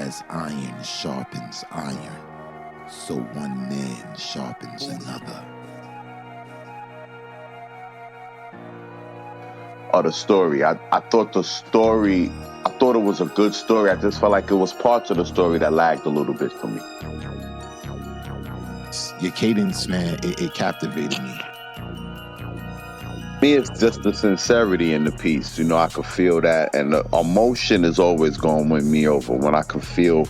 as iron sharpens iron, so one man sharpens another. The story. I thought the story, I thought it was a good story. I just felt like it was parts of the story that lagged a little bit for me. Your cadence, man, it captivated me. Me, it's just the sincerity in the piece. You know, I could feel that, and the emotion is always going to win me over when I can feel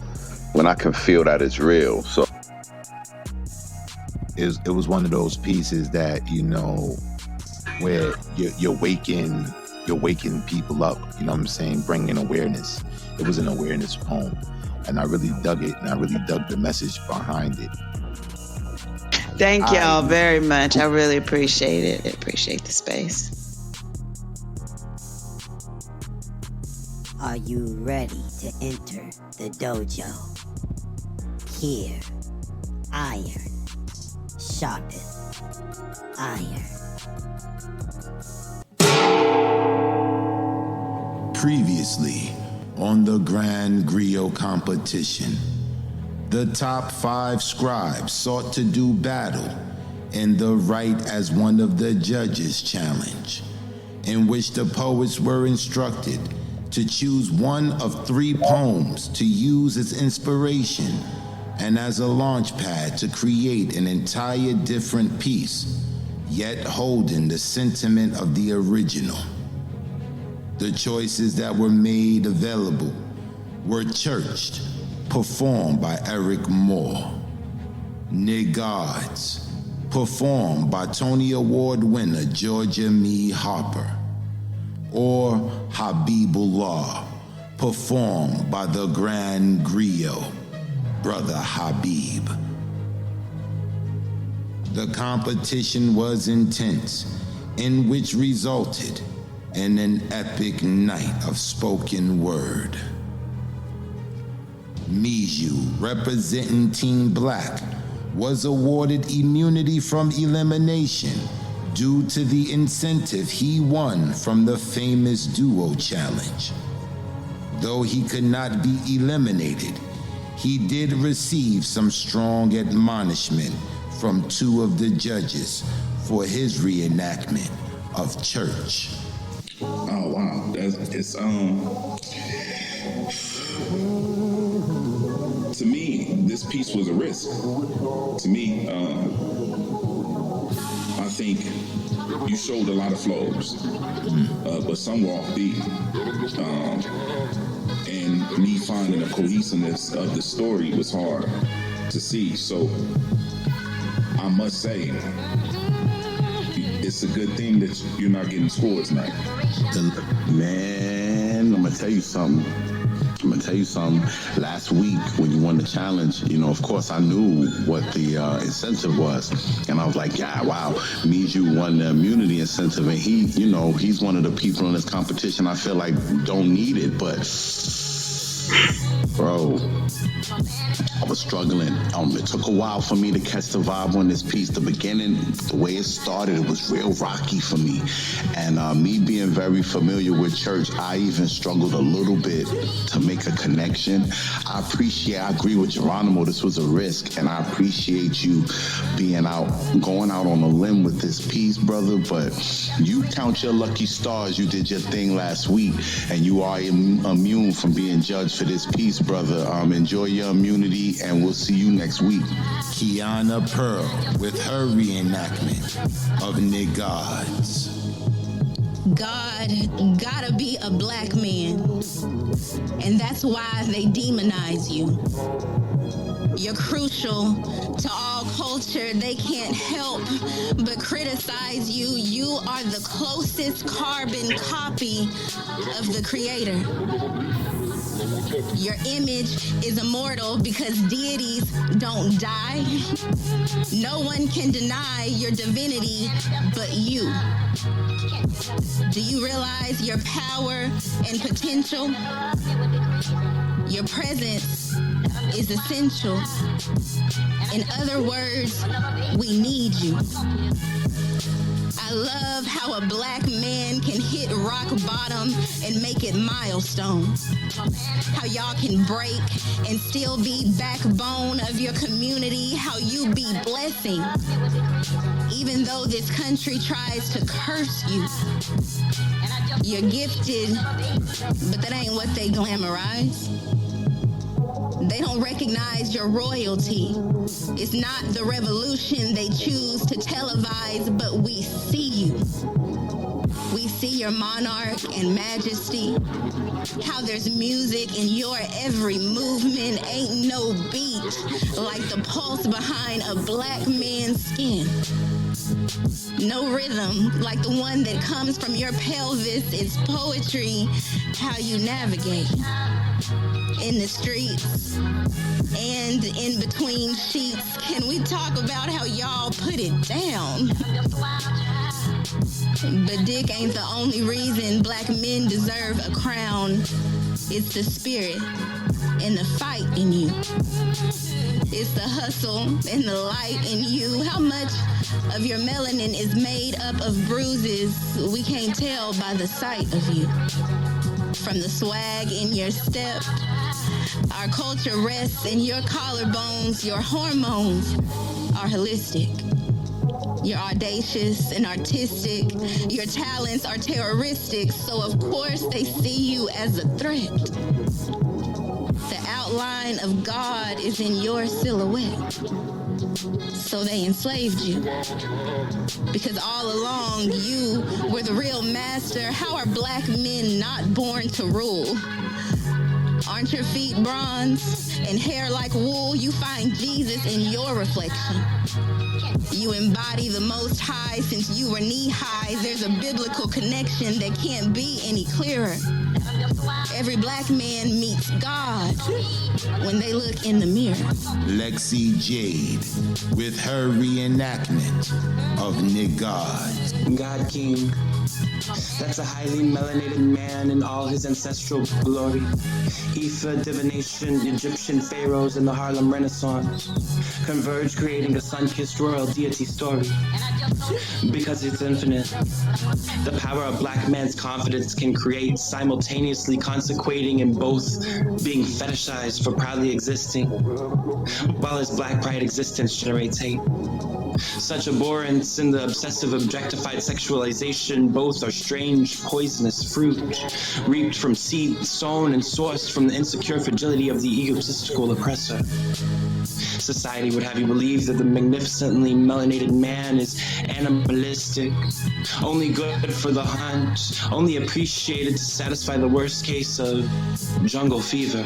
that it's real. So it was one of those pieces that, you know, where you're waking people up, you know what I'm saying, bringing awareness. It was an awareness poem, and I really dug it, and I really dug the message behind it. Thank y'all very much. I really appreciate it. I appreciate the space. Are you ready to enter the dojo? Here, iron, Sharpeth, iron. Previously on the Grand Griot competition, the top 5 scribes sought to do battle in the right as one of the judges challenge, in which the poets were instructed to choose one of 3 poems to use as inspiration and as a launch pad to create an entire different piece, yet holding the sentiment of the original. The choices that were made available were Churched, performed by Eric Moore; Niggards, performed by Tony Award winner Georgia Mee Harper; or Habibullah, performed by the Grand Griot, Brother Habib. The competition was intense, in which resulted in an epic night of spoken word. Miju, representing Team Black, was awarded immunity from elimination due to the incentive he won from the famous duo challenge. Though he could not be eliminated, he did receive some strong admonishment from 2 of the judges for his reenactment of Church. Oh wow, to me, this piece was a risk. To me, I think you showed a lot of flows, but some were offbeat. And me finding the cohesiveness of the story was hard to see. So I must say, it's a good thing that you're not getting scored tonight. Man, I'm gonna tell you something. Last week when you won the challenge, you know, of course I knew what the incentive was, and I was like, yeah, wow, Miju won the immunity incentive, and he, you know, he's one of the people in this competition I feel like don't need it, but bro, I was struggling. It took a while for me to catch the vibe on this piece. The beginning, the way it started, it was real rocky for me. And me being very familiar with Church, I even struggled a little bit to make a connection. I agree with Geronimo, this was a risk, and I appreciate you going out on a limb with this piece, brother, but you count your lucky stars. You did your thing last week, and you are immune from being judged for this piece, brother. Enjoy your immunity, and we'll see you next week. Kiana Pearl with her reenactment of Niggards. God gotta be a black man, and that's why they demonize you. You're crucial to all culture. They can't help but criticize you. You are the closest carbon copy of the creator. Your image is immortal because deities don't die. No one can deny your divinity but you. Do you realize your power and potential? Your presence is essential. In other words, we need you. I love how a black man can hit rock bottom and make it milestones. How y'all can break and still be backbone of your community. How you be blessing, even though this country tries to curse you. You're gifted, but that ain't what they glamorize. They don't recognize your royalty. It's not the revolution they choose to televise, but we see you. We see your monarch and majesty. How there's music in your every movement. Ain't no beat like the pulse behind a black man's skin. No rhythm like the one that comes from your pelvis. Is poetry how you navigate in the streets and in between sheets. Can we talk about how y'all put it down? But dick ain't the only reason black men deserve a crown. It's the spirit and the fight in you. It's the hustle and the light in you. How much of your melanin is made up of bruises we can't tell by the sight of you. From the swag in your step, our culture rests in your collarbones. Your hormones are holistic. You're audacious and artistic. Your talents are terroristic. So of course they see you as a threat. The outline of God is in your silhouette. So they enslaved you. Because all along you were the real master. How are black men not born to rule? Aren't your feet bronze and hair like wool? You find Jesus in your reflection. You embody the Most High since you were knee-high. There's a biblical connection that can't be any clearer. Every black man meets God when they look in the mirror. Lexi Jade with her reenactment of Nigard. God King, that's a highly melanated man in all his ancestral glory. Ifa, divination, Egyptian pharaohs, and the Harlem Renaissance converge, creating a sun-kissed royal deity story. Because it's infinite, the power of black man's confidence can create, simultaneously consecrating and both being fetishized for proudly existing, while his black pride existence generates hate. Such abhorrence in the obsessive objectified sexualization, both are strange, poisonous fruit, reaped from seed sown and sourced from the insecure fragility of the egotistical oppressor. Society would have you believe that the magnificently melanated man is animalistic, only good for the hunt, only appreciated to satisfy the worst case of jungle fever.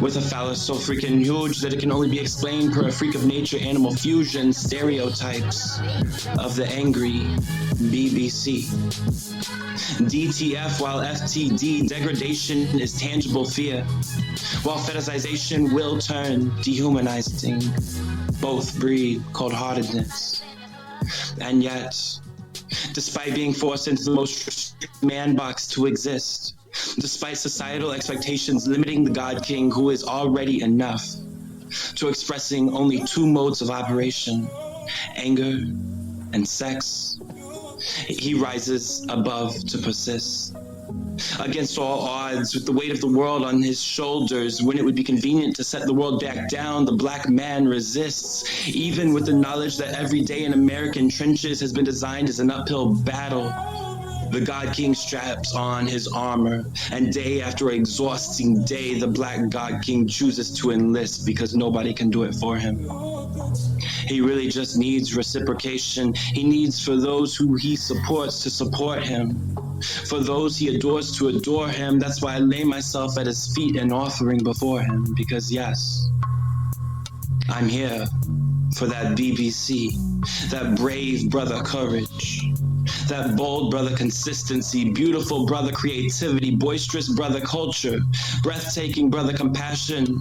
With a phallus so freaking huge that it can only be explained per a freak of nature animal fusion stereotypes of the angry BBC. DTF, while FTD, degradation is tangible fear, while fetishization will turn dehumanizing. Both breed cold-heartedness. And yet, despite being forced into the most restricted man box to exist, despite societal expectations limiting the God King who is already enough, to expressing only two modes of operation, anger and sex, he rises above to persist. Against all odds, with the weight of the world on his shoulders, when it would be convenient to set the world back down, the black man resists, even with the knowledge that every day in American trenches has been designed as an uphill battle. The God King straps on his armor, and day after exhausting day, the black God King chooses to enlist because nobody can do it for him. He really just needs reciprocation. He needs for those who he supports to support him, for those he adores to adore him. That's why I lay myself at his feet and offering before him, because yes, I'm here for that BBC, that brave brother courage, that bold brother consistency, beautiful brother creativity, boisterous brother culture, breathtaking brother compassion,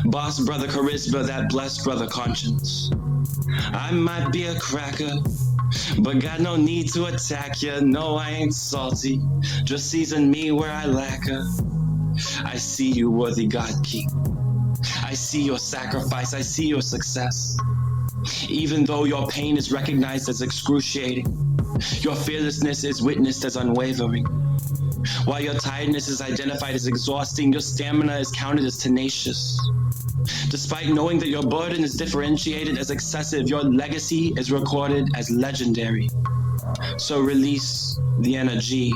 boss brother charisma, that blessed brother conscience. I might be a cracker, but got no need to attack ya. No, I ain't salty, just season me where I lack her. I see you, worthy God King. I see your sacrifice, I see your success. Even though your pain is recognized as excruciating, Your fearlessness is witnessed as unwavering. While your tiredness is identified as exhausting, your stamina is counted as tenacious. Despite knowing that your burden is differentiated as excessive, your legacy is recorded as legendary. So release the energy,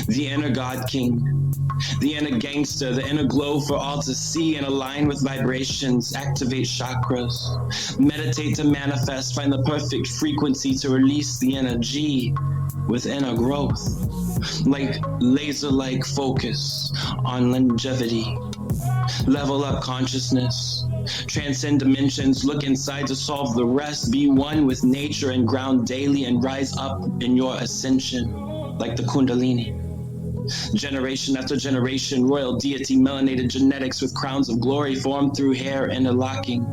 the inner God King, the inner gangster, the inner glow for all to see and align with vibrations, activate chakras, meditate to manifest, find the perfect frequency to release the energy with inner growth, like laser-like focus on longevity. Level up consciousness, transcend dimensions, look inside to solve the rest, be one with nature and ground daily and rise up in your ascension like the Kundalini. Generation after generation, royal deity, melanated genetics with crowns of glory formed through hair interlocking.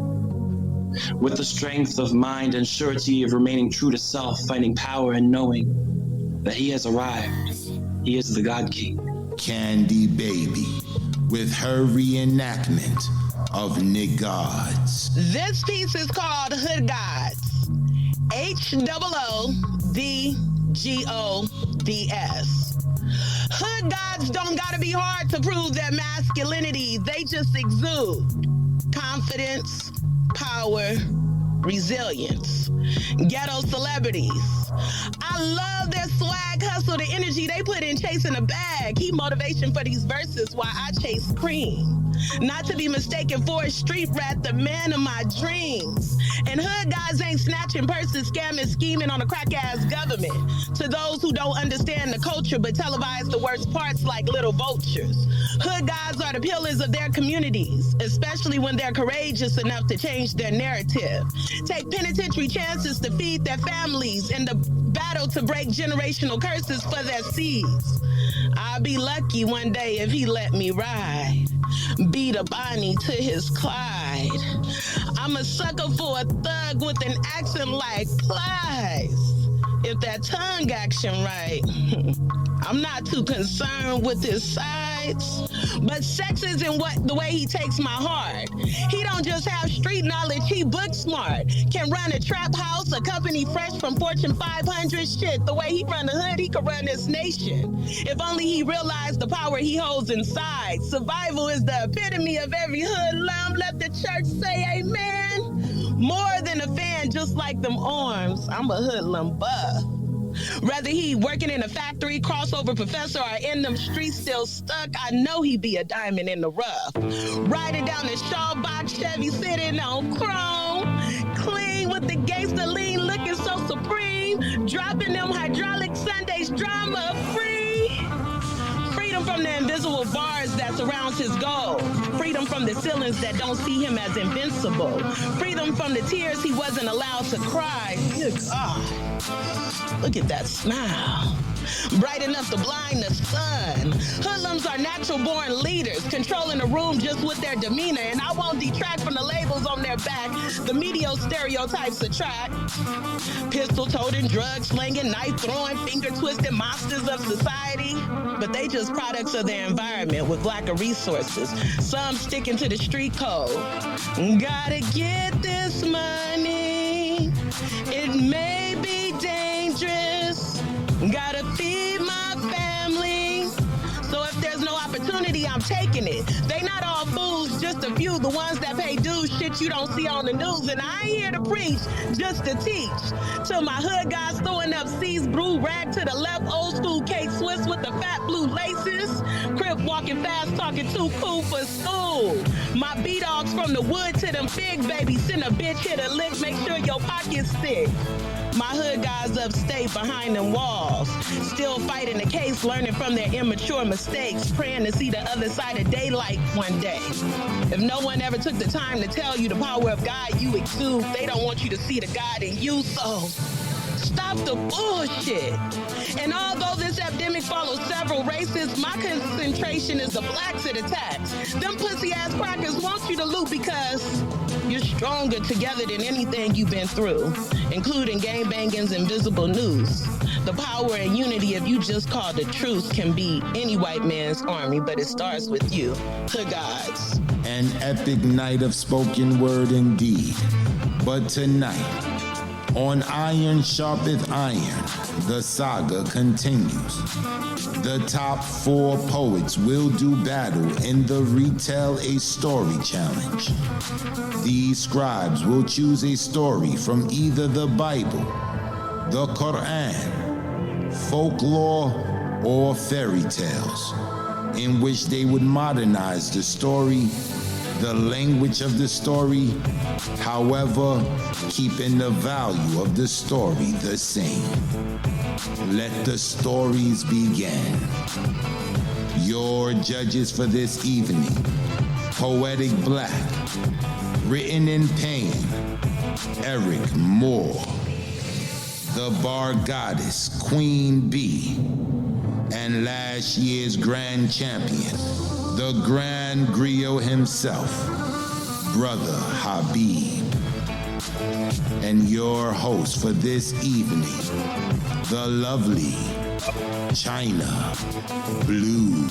With the strength of mind and surety of remaining true to self, finding power in knowing that he has arrived. He is the God King. Candy Baby, with her reenactment of Niggods. This piece is called Hood Gods. HOODGODS. Hood gods don't gotta be hard to prove their masculinity. They just exude confidence, power, resilience. Ghetto celebrities. I love their swag, hustle, the energy they put in chasing a bag. Keep motivation for these verses while I chase cream. Not to be mistaken for a street rat, the man of my dreams. And hood guys ain't snatching purses, scamming, scheming on a crack-ass government. To those who don't understand the culture but televise the worst parts like little vultures. Hood guys are the pillars of their communities, especially when they're courageous enough to change their narrative. Take penitentiary chances to feed their families in the battle to break generational curses for their seeds. I'll be lucky one day if he let me ride. Beat a Bonnie to his Clyde. I'm a sucker for a thug with an accent like Plies. If that tongue action right, I'm not too concerned with his sides. But sex isn't the way he takes my heart. He don't just have street knowledge, he book smart. Can run a trap house, a company fresh from Fortune 500 shit. The way he run the hood, he could run this nation. If only he realized the power he holds inside. Survival is the epitome of every hoodlum. Let the church say amen. More than a fan, just like them arms, I'm a hoodlum buff. Whether he working in a factory, crossover professor, or in them streets still stuck, I know he be a diamond in the rough. Riding down the Shawbox Chevy, sitting on chrome, clean with the gangster lean, looking so supreme, dropping them hydraulic Sundays, drama free. Freedom from the invisible bars that surrounds his goal. Freedom from the ceilings that don't see him as invincible. Freedom from the tears he wasn't allowed to cry. Good God. Look at that smile. Bright enough to blind the sun. Hoodlums are natural born leaders, controlling the room just with their demeanor. And I won't detract from the labels on their back. The media stereotypes attract. Pistol-toting, drug-slinging, knife-throwing, finger-twisting monsters of society. But they just products of their environment with lack of resources. Some sticking to the street code. Gotta get this money. It may be dangerous. Gotta feed my family. So if there's no opportunity, I'm taking it. They not all fools, just a few, the ones that pay dues, shit you don't see on the news. And I ain't here to preach, just to teach. Till my hood guys throwing up C's blue rag to the left, old school Kate Swiss with the fat blue laces. Crip walking fast, talking too cool for school. My B-dogs from the wood to them big babies. Send a bitch hit a lick, make sure your pocket's thick. My hood guys upstate behind them walls, still fighting the case, learning from their immature mistakes, praying to see the other side of daylight one day. If no one ever took the time to tell you the power of God you exude, they don't want you to see the God in you, so stop the bullshit. And although this epidemic follows several races, my concentration is the blacks it attacks. Them pussy-ass crackers want you to loot because you're stronger together than anything you've been through, including gangbanging's invisible news. The power and unity of you just called the truth can be any white man's army, but it starts with you, hood gods. An epic night of spoken word indeed. But tonight, On Iron Sharpeth Iron, the saga continues. The top 4 poets will do battle in the Retell a Story Challenge. These scribes will choose a story from either the Bible, the Quran, folklore, or fairy tales, in which they would modernize the story, the language of the story, however, keeping the value of the story the same. Let the stories begin. Your judges for this evening: Poetic Black, Written in Pain, Eric Moore, the Bar Goddess, Queen Bee, and last year's Grand Champion, the Grand Griot himself, Brother Habib. And your host for this evening, the lovely China Blue.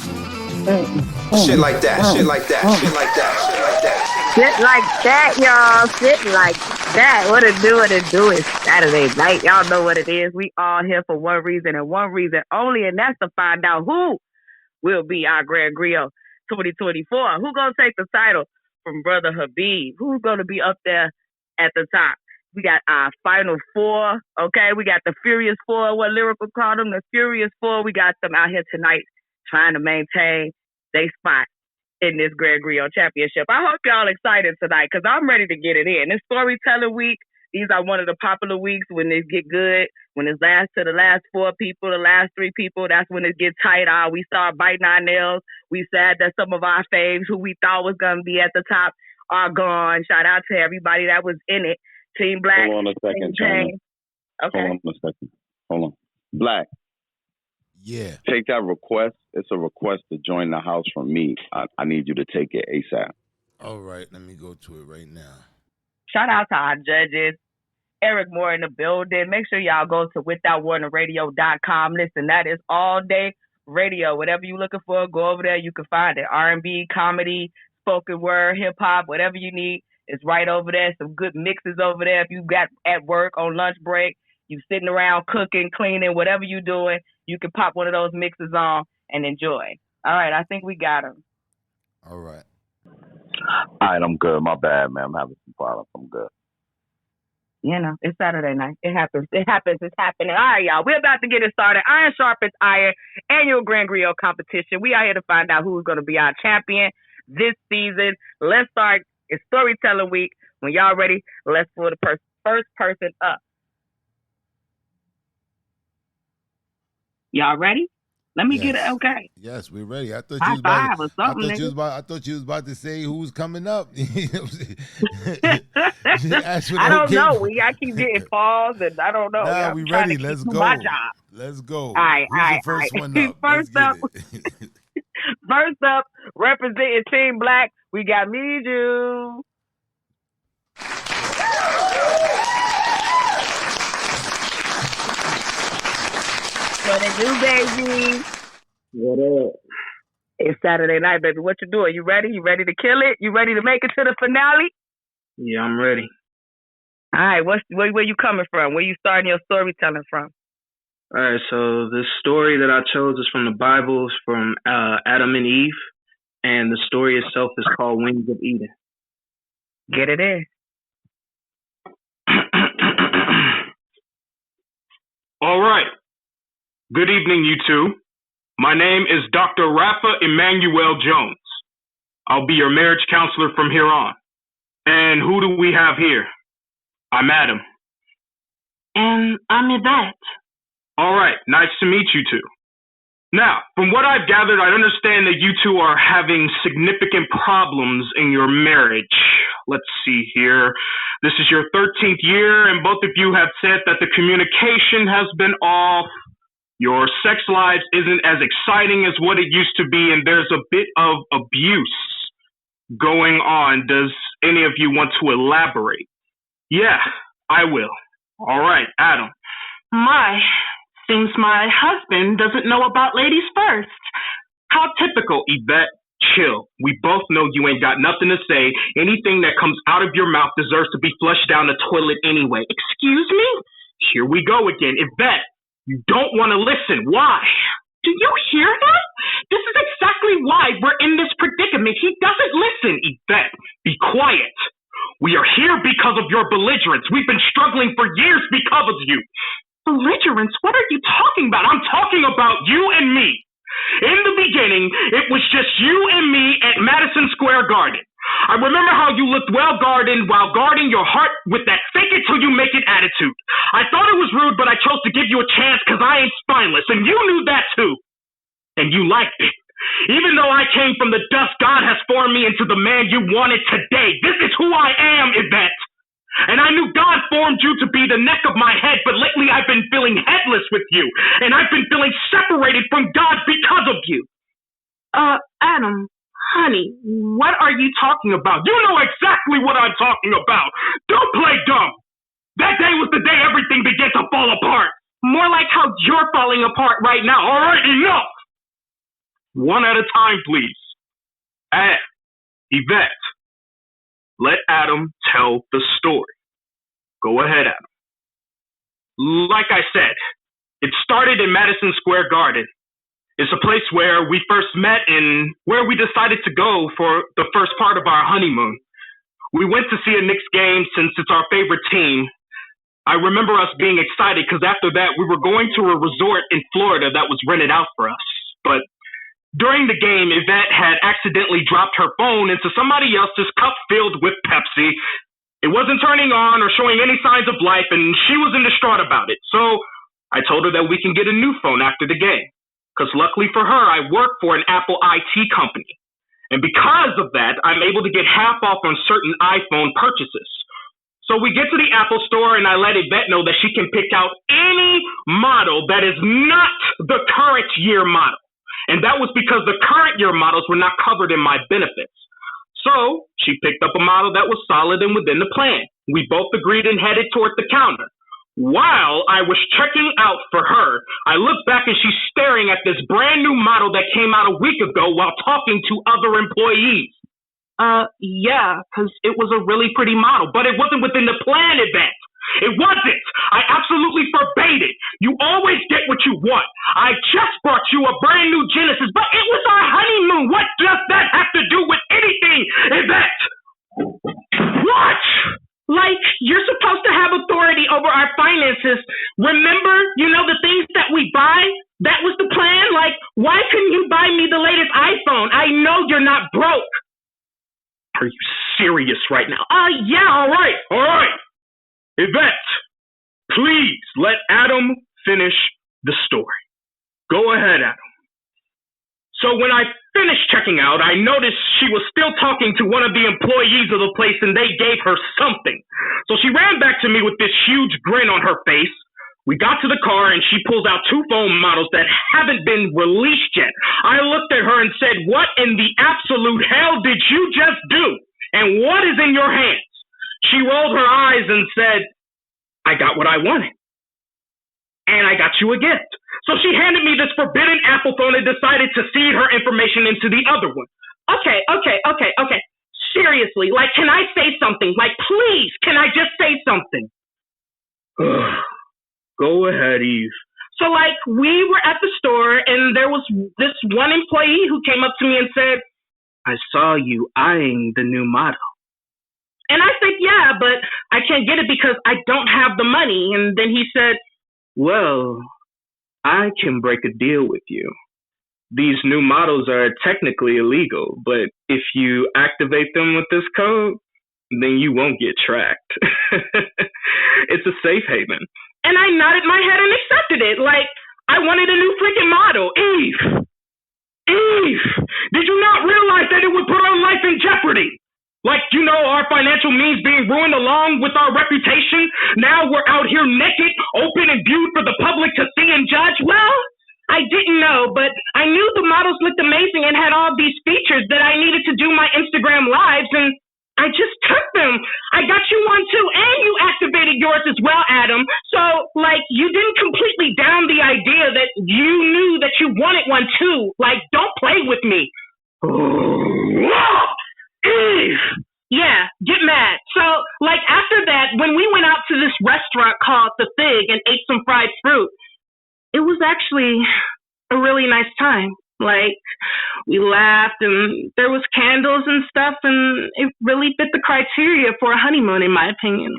Shit like that, shit like that, shit like that, shit like that. Shit like that, y'all. Shit like that. What it do, what it do. It's Saturday night. Y'all know what it is. We all here for one reason and one reason only, and that's to find out who will be our Grand Griot 2024. Who gonna take the title from Brother Habib? Who's gonna be up there at the top? We got our final 4, okay? We got the Furious 4, what Lyrical called them, the Furious 4. We got them out here tonight trying to maintain their spot in this Grand Griot Championship. I hope y'all excited tonight because I'm ready to get it in. It's Storytelling Week. These are one of the popular weeks when they get good. When it's to the last 4 people, the last 3 people, that's when it gets tight. We start biting our nails. We sad that some of our faves who we thought was going to be at the top are gone. Shout out to everybody that was in it. Team Black. Hold on a second, China. Okay. Hold on a second. Hold on. Black. Yeah. Take that request. It's a request to join the house from me. I need you to take it ASAP. All right, let me go to it right now. Shout out to our judges. Eric Moore in the building. Make sure y'all go to withoutwarningradio.com. Listen, that is all day radio. Whatever you're looking for, go over there. You can find it. R&B, comedy, spoken word, hip hop, whatever you need. It's right over there. Some good mixes over there. If you got at work on lunch break, you sitting around cooking, cleaning, whatever you doing, you can pop one of those mixes on and enjoy. All right, I think we got them. All right. All right, I'm good. My bad, man. I'm having some problems. I'm good. You know, it's Saturday night. It happens. It happens. It's happening. All right, y'all. We're about to get it started. Iron Sharpeth Iron, annual Grand Griot competition. We are here to find out who's going to be our champion this season. Let's start. It's Storytelling Week. When y'all ready, let's pull the first person up. Y'all ready? Let me get it. Okay. Yes, we're ready. I thought High you was about. five or something, I thought you was about to say who's coming up. I don't know. I keep getting paused, and I don't know. Nah, we ready. Let's go. My job. Let's go. All right. Who's the first one up? First up, representing Team Black, we got Miju. What it do, baby? What up? It's Saturday night, baby. What you doing? You ready? You ready to kill it? You ready to make it to the finale? Yeah, I'm ready. All right. Where you coming from? Where you starting your storytelling from? All right, so the story that I chose is from the Bible, it's from Adam and Eve, and the story itself is called Wings of Eden. Get it in. All right. Good evening, you two. My name is Dr. Rafa Emmanuel Jones. I'll be your marriage counselor from here on. And who do we have here? I'm Adam. And I'm Yvette. All right, nice to meet you two. Now, from what I've gathered, I understand that you two are having significant problems in your marriage. Let's see here. This is your 13th year, and both of you have said that the communication has been off. Your sex lives isn't as exciting as what it used to be, and there's a bit of abuse going on. Does any of you want to elaborate? Yeah, I will. All right, Adam. Seems my husband doesn't know about ladies first. How typical, Yvette. chill. We both know you ain't got nothing to say. Anything that comes out of your mouth deserves to be flushed down the toilet anyway. Excuse me? Here we go again. Yvette, you don't want to listen. Why? Do you hear that? This is exactly why we're in this predicament. He doesn't listen. Yvette, be quiet. We are here because of your belligerence. We've been struggling for years because of you. Belligerence? What are you talking about? I'm talking about you and me. In the beginning, it was just you and me at Madison Square Garden. I remember how you looked well guarded while guarding your heart with that fake it till you make it attitude. I thought it was rude, but I chose to give you a chance because I ain't spineless, and you knew that too. And you liked it. Even though I came from the dust, God has formed me into the man you wanted today. This is who I am, Yvette. And I knew God formed you to be the neck of my head, but lately I've been feeling headless with you, and I've been feeling separated from God because of you. Adam, honey, what are you talking about? You know exactly what I'm talking about. Don't play dumb. That day was the day everything began to fall apart. More like how you're falling apart right now. All right, enough. One at a time, please. Yvette, let Adam tell the story. Go ahead, Adam. Like I said, it started in Madison Square Garden. It's a place where we first met and where we decided to go for the first part of our honeymoon. We went to see a Knicks game since it's our favorite team. I remember us being excited because after that, we were going to a resort in Florida that was rented out for us. But during the game, Yvette had accidentally dropped her phone into somebody else's cup filled with Pepsi. It wasn't turning on or showing any signs of life, and she was distraught about it. So I told her that we can get a new phone after the game. Because luckily for her, I work for an Apple IT company. And because of that, I'm able to get half off on certain iPhone purchases. So we get to the Apple store, and I let Yvette know that she can pick out any model that is not the current year model. And that was because the current year models were not covered in my benefits. So she picked up a model that was solid and within the plan. We both agreed and headed toward the counter. While I was checking out for her, I looked back and she's staring at this brand new model that came out a week ago while talking to other employees. Yeah, because it was a really pretty model, but it wasn't within the plan, Yvette. It wasn't. I absolutely forbade it. You always get what you want. I just brought you a brand new Genesis, but it was our honeymoon. What does that have to do with anything, Yvette? What? Like, you're supposed to have authority over our finances. Remember, the things that we buy? That was the plan? Like, why couldn't you buy me the latest iPhone? I know you're not broke. Are you serious right now? Yeah, all right. Yvette, please let Adam finish the story. Go ahead, Adam. So when I finished checking out, I noticed she was still talking to one of the employees of the place and they gave her something. So she ran back to me with this huge grin on her face. We got to the car and she pulls out two phone models that haven't been released yet. I looked at her and said, "What in the absolute hell did you just do? And what is in your hands?" She rolled her eyes and said, "I got what I wanted. And I got you a gift." So she handed me this forbidden Apple phone and decided to feed her information into the other one. Okay. Seriously, like, can I say something? Like, please, can I just say something? Go ahead, Eve. So, like, we were at the store and there was this one employee who came up to me and said, "I saw you eyeing the new model." And I said, "Yeah, but I can't get it because I don't have the money." And then he said, "Well, I can break a deal with you. These new models are technically illegal, but if you activate them with this code, then you won't get tracked." It's a safe haven. And I nodded my head and accepted it. Like, I wanted a new freaking model. Eve, did you not realize that it would put our life in jeopardy? Like, our financial means being ruined along with our reputation. Now we're out here naked, open and viewed for the public to see and judge. Well, I didn't know, but I knew the models looked amazing and had all these features that I needed to do my Instagram lives, and I just took them. I got you one too, and you activated yours as well, Adam. So, like, you didn't completely down the idea that you knew that you wanted one too. Like, don't play with me. Eve! Yeah, get mad. So, like, after that, when we went out to this restaurant called The Fig and ate some fried fruit, it was actually a really nice time. Like, we laughed and there was candles and stuff, and it really fit the criteria for a honeymoon, in my opinion.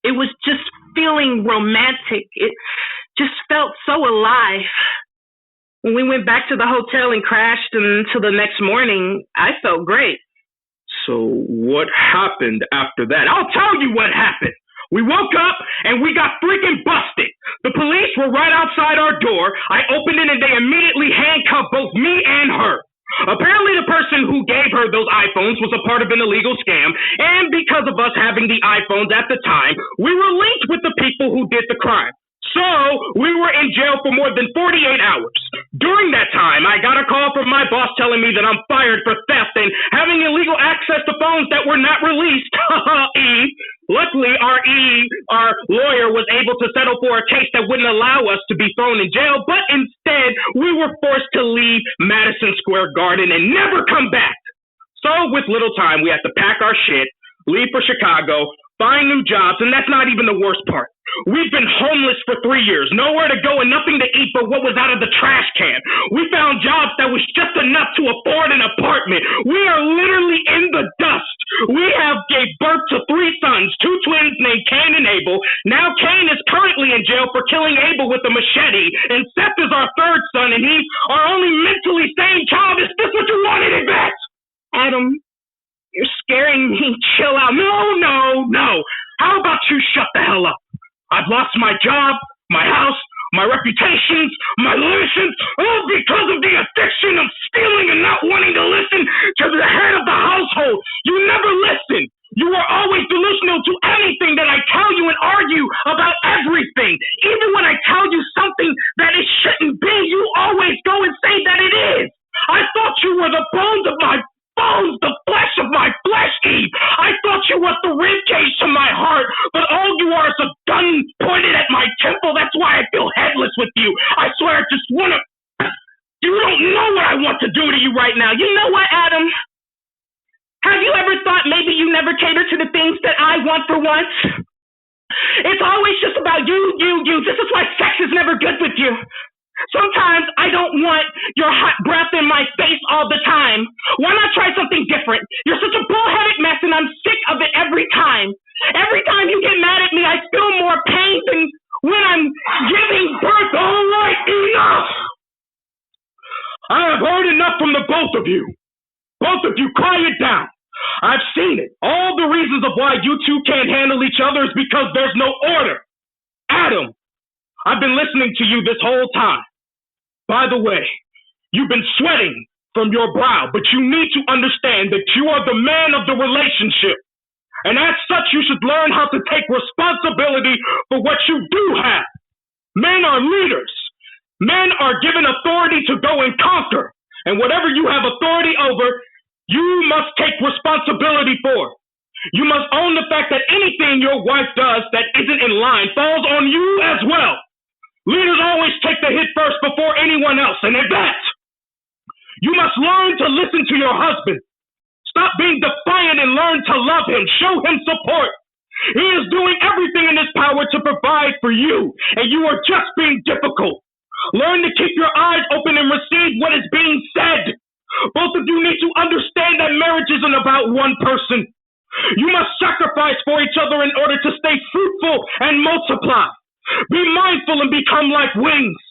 It was just feeling romantic. It just felt so alive. When we went back to the hotel and crashed until the next morning, I felt great. So what happened after that? I'll tell you what happened. We woke up and we got freaking busted. The police were right outside our door. I opened it and they immediately handcuffed both me and her. Apparently the person who gave her those iPhones was a part of an illegal scam, and because of us having the iPhones at the time, we were linked with the people who did the crime. So, we were in jail for more than 48 hours. During that time, I got a call from my boss telling me that I'm fired for theft and having illegal access to phones that were not released. Eve. Luckily, our lawyer was able to settle for a case that wouldn't allow us to be thrown in jail, but instead, we were forced to leave Madison Square Garden and never come back. So, with little time, we had to pack our shit, leave for Chicago, find new jobs, and that's not even the worst part. We've been homeless for 3 years, nowhere to go and nothing to eat but what was out of the trash can. We found jobs that was just enough to afford an apartment. We are literally in the dust. We have gave birth to 3 sons, 2 twins named Cain and Abel. Now Cain is currently in jail for killing Abel with a machete, and Seth is our 3rd son, and he's our only mentally sane child. Is this what you wanted, Yvette? Adam, you're scaring me. Chill out. No. How about you shut the hell up? I've lost my job, my house, my reputations, my license, all because of the addiction of stealing and not wanting to listen to the head of the household. You never listen. You are always delusional to anything that I tell you and argue about everything. Even when I tell you something that it shouldn't be, you always go and say that it is. I thought you were the bones of my bones, the flesh of my flesh, Eve. I thought you was the ribcage to my heart, but all you are is a gun pointed at my temple. That's why I feel headless with you. I swear I just want to... You don't know what I want to do to you right now. You know what, Adam? Have you ever thought maybe you never cater to the things that I want for once? It's always just about you. This is why sex is never good with you. Sometimes I don't want your hot breath in my face all the time. Why not try something different? You're such a bullheaded mess and I'm sick of it every time. Every time you get mad at me, I feel more pain than when I'm giving birth. All right, enough! I have heard enough from the both of you. Both of you, quiet down. I've seen it. All the reasons of why you two can't handle each other is because there's no order. Adam, I've been listening to you this whole time. By the way, you've been sweating from your brow, but you need to understand that you are the man of the relationship. And as such, you should learn how to take responsibility for what you do have. Men are leaders. Men are given authority to go and conquer. And whatever you have authority over, you must take responsibility for. You must own the fact that anything your wife does that isn't in line falls on you as well. Leaders always take the hit first before anyone else, and at that, you must learn to listen to your husband. Stop being defiant and learn to love him. Show him support. He is doing everything in his power to provide for you, and you are just being difficult. Learn to keep your eyes open and receive what is being said. Both of you need to understand that marriage isn't about one person. You must sacrifice for each other in order to stay fruitful and multiply. Be mindful and become like wings.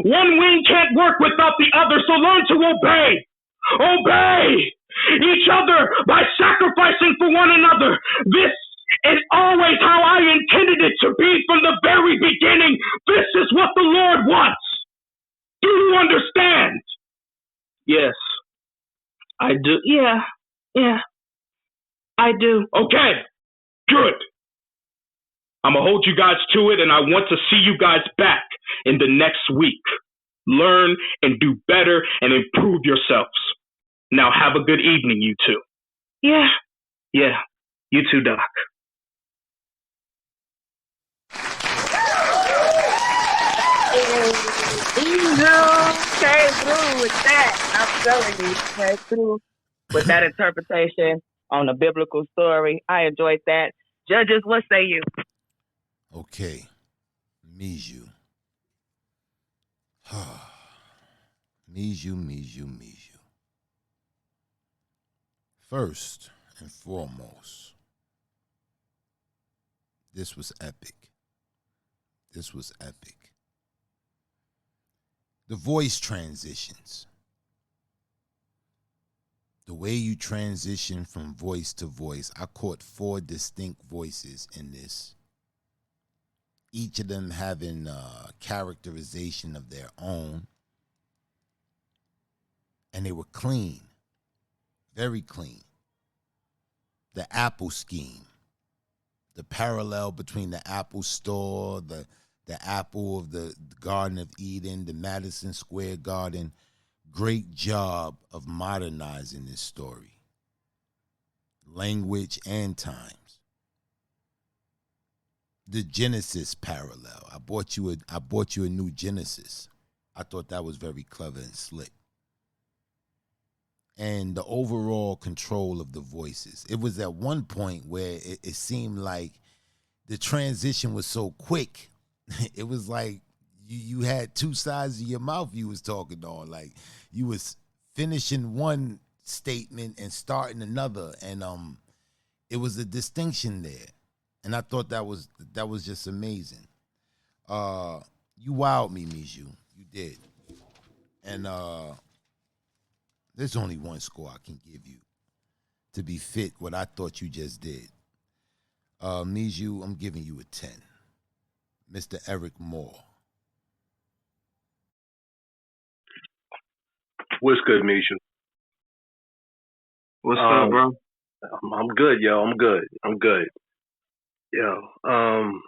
One wing can't work without the other, so learn to obey. Obey each other by sacrificing for one another. This is always how I intended it to be from the very beginning. This is what the Lord wants. Do you understand? Yes, I do. Yeah, I do. Okay, good. I'm going to hold you guys to it, and I want to see you guys back in the next week. Learn and do better and improve yourselves. Now have a good evening, you two. Yeah, you too, Doc. Angel, came through with that. I'm telling you, you came through with that interpretation on a biblical story. I enjoyed that. Judges, what say you? Okay. Miju. Miju. First and foremost, this was epic. The voice transitions. The way you transition from voice to voice. I caught 4 distinct voices in this. Each of them having characterization of their own. And they were clean. Very clean. The Apple scheme. The parallel between the Apple store, the apple of the Garden of Eden, the Madison Square Garden. Great job of modernizing this story. Language and times. The Genesis parallel. I bought you a new Genesis. I thought that was very clever and slick. And the overall control of the voices. It was at one point where it seemed like the transition was so quick. It was like you had 2 sides of your mouth you was talking on. Like you was finishing one statement and starting another. And it was a distinction there. And I thought that was just amazing. You wowed me, Miju. You did. And there's only one score I can give you to be fit what I thought you just did. Miju, I'm giving you a 10. Mr. Eric Moore. What's good, Misha? What's up, bro? I'm good, yo. I'm good. Yo, I'm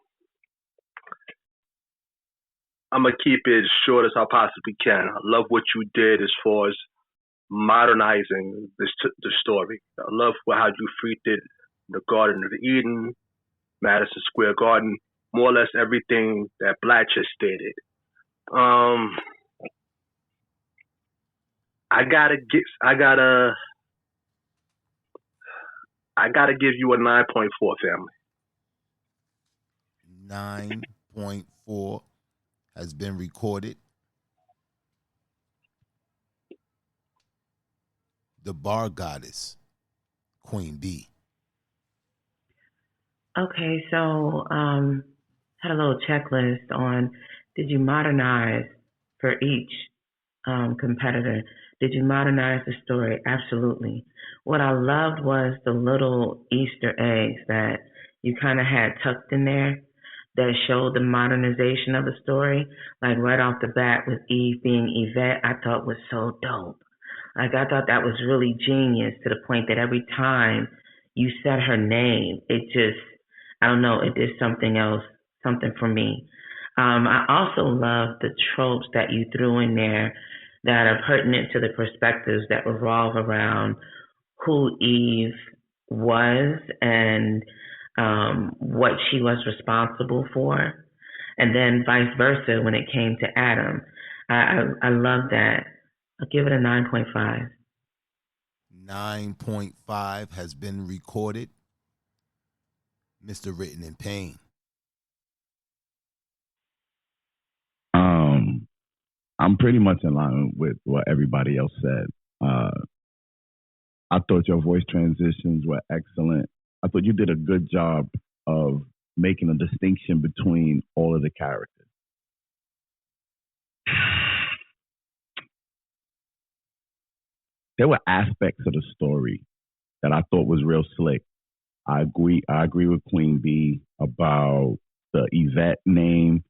gonna keep it as short as I possibly can. I love what you did as far as modernizing the story. I love how you treated the Garden of Eden, Madison Square Garden, more or less everything that Black just stated. I gotta give you a 9.4, family. 9.4 has been recorded. The bar goddess, Queen B. Okay, so had a little checklist on did you modernize for each competitor? Did you modernize the story? Absolutely. What I loved was the little Easter eggs that you kind of had tucked in there that showed the modernization of the story. Like right off the bat with Eve being Yvette, I thought was so dope. Like I thought that was really genius to the point that every time you said her name, it just, I don't know, it did something else, something for me. I also love the tropes that you threw in there that are pertinent to the perspectives that revolve around who Eve was and what she was responsible for, and then vice versa when it came to Adam. I love that. I'll give it a 9.5. 9.5 has been recorded. Mr. Written in Pain. I'm pretty much in line with what everybody else said. I thought your voice transitions were excellent. I thought you did a good job of making a distinction between all of the characters. There were aspects of the story that I thought was real slick. I agree with Queen B about the Yvette name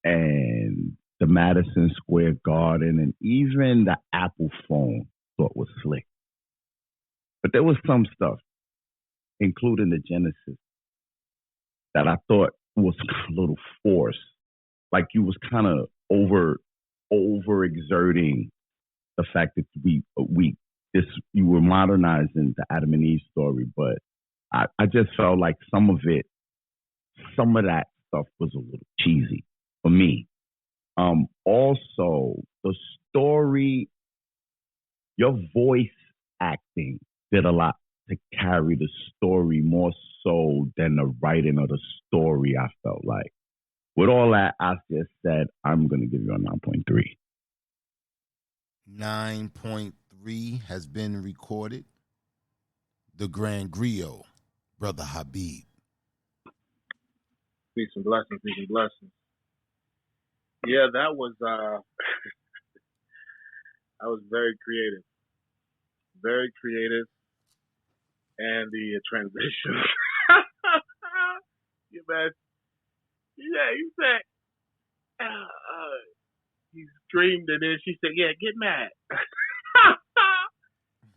and the Madison Square Garden, and even the Apple phone thought was slick. But there was some stuff, including the Genesis, that I thought was a little forced. Like you was kind of overexerting the fact that you were modernizing the Adam and Eve story, but I just felt like some of that stuff was a little cheesy for me. Also, the story, your voice acting did a lot to carry the story more so than the writing of the story, I felt like. With all that I just said, I'm going to give you a 9.3. 9.3 has been recorded. The Grand Griot, Brother Habib. Peace and blessings, peace and blessings. Yeah, that was that was very creative. Very creative. And the transition. Yeah, man. Yeah, he said he screamed and then she said, yeah, get mad.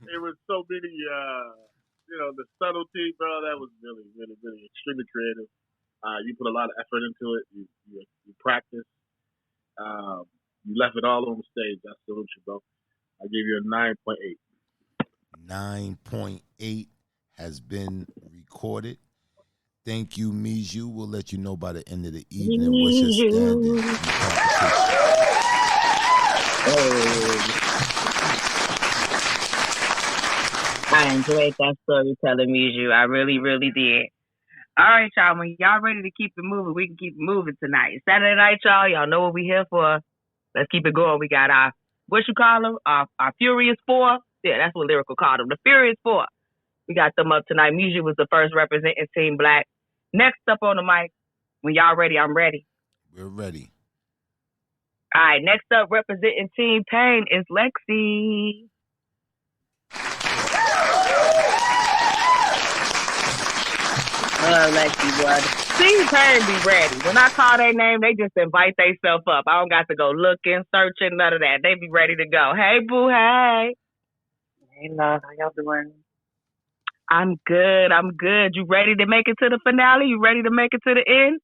There was so many the subtlety, bro, that was really, really, really extremely creative. You put a lot of effort into it. You practice. You left it all on the stage. I salute you, bro. I give you a 9.8. 9.8 has been recorded. Thank you, Miju. We'll let you know by the end of the evening what's your standard in the competition. I enjoyed that storytelling, Miju. I really, really did. All right, y'all. When y'all ready to keep it moving, we can keep it moving tonight. Saturday night, y'all. Y'all know what we here for. Let's keep it going. We got our, what you call them? Our Furious Four. Yeah, that's what Lyrical called them. The Furious Four. We got them up tonight. Miju was the first representing Team Black. Next up on the mic, when y'all ready, I'm ready. We're ready. All right, next up representing Team Pain is Lexi. Lexi, boy. Team Pain be ready. When I call their name, they just invite themselves up. I don't got to go looking, searching, none of that. They be ready to go. Hey, boo, hey. Hey, love. How y'all doing? I'm good. You ready to make it to the finale? You ready to make it to the end?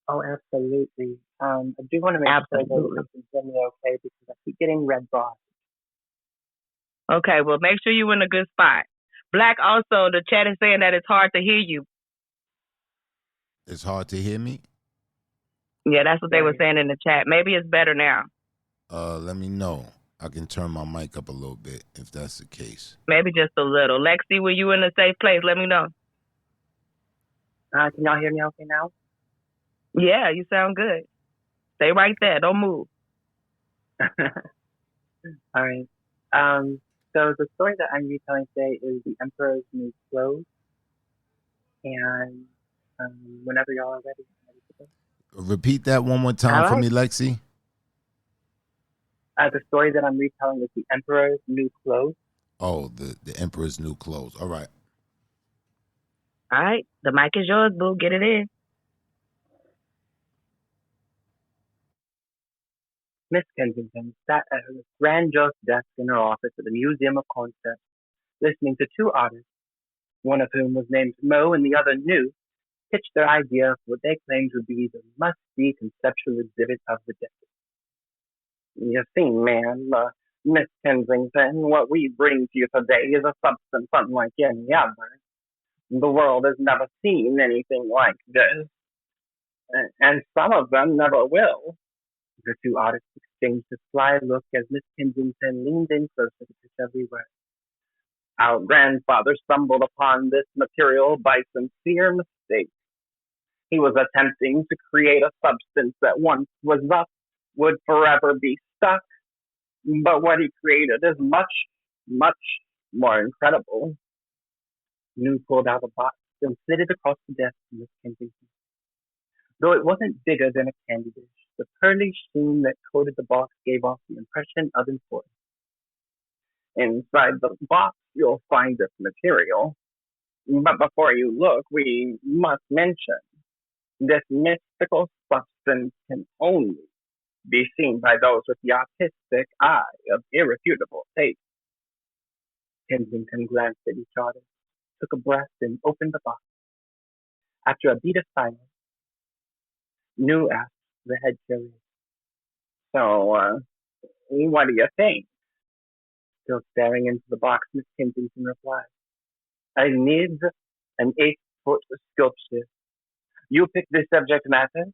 Oh, absolutely. I do want to make sure that you can hear me okay because I keep getting red bars. Okay, well, make sure you're in a good spot. Black, also, the chat is saying that it's hard to hear you. It's hard to hear me? Yeah, that's what they were saying in the chat. Maybe it's better now. Let me know. I can turn my mic up a little bit if that's the case. Maybe just a little. Lexi, were you in a safe place? Let me know. Can y'all hear me okay now? Yeah, you sound good. Stay right there. Don't move. All right. So the story that I'm retelling today is The Emperor's New Clothes. And whenever y'all are ready, I'm ready to go. Repeat that one more time for me, Lexi. The story that I'm retelling is The Emperor's New Clothes. Oh, the Emperor's New Clothes. All right. All right. The mic is yours, boo. Get it in. Miss Kensington sat at her grandiose desk in her office at the Museum of Concepts, listening to two artists, one of whom was named Mo and the other New, pitch their idea of what they claimed would be the must-see conceptual exhibit of the decade. You see, man, Miss Kensington, what we bring to you today is a substance unlike any other. The world has never seen anything like this, and some of them never will. The two artists exchanged a sly look as Miss Kensington leaned in closer to catch every word. Our grandfather stumbled upon this material by sincere mistake. He was attempting to create a substance that once was thus would forever be stuck, but what he created is much, much more incredible. New pulled out a box and slid it across the desk to Miss Kensington. Though it wasn't bigger than a candy dish, the pearly sheen that coated the box gave off the impression of importance. Inside the box, you'll find this material. But before you look, we must mention this mystical substance can only be seen by those with the artistic eye of irrefutable taste. Kensington glanced at each other, took a breath, and opened the box. After a beat of silence, New asked the head curator, "So, what do you think?" Still staring into the box, Miss Kensington replied, "I need an 8-foot sculpture. You pick the subject matter,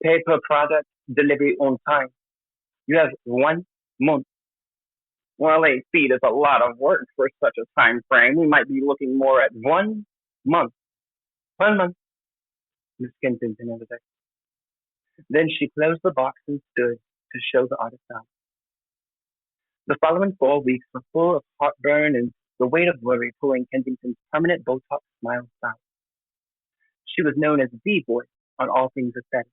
pay per product, delivery on time. You have 1 month. Well, 8 feet is a lot of work for such a time frame. We might be looking more at 1 month. 1 month, Miss Kensington interjected. Then she closed the box and stood to show the artist out. The following 4 weeks were full of heartburn and the weight of worry pulling Kensington's permanent Botox smile south. She was known as the voice on all things aesthetic,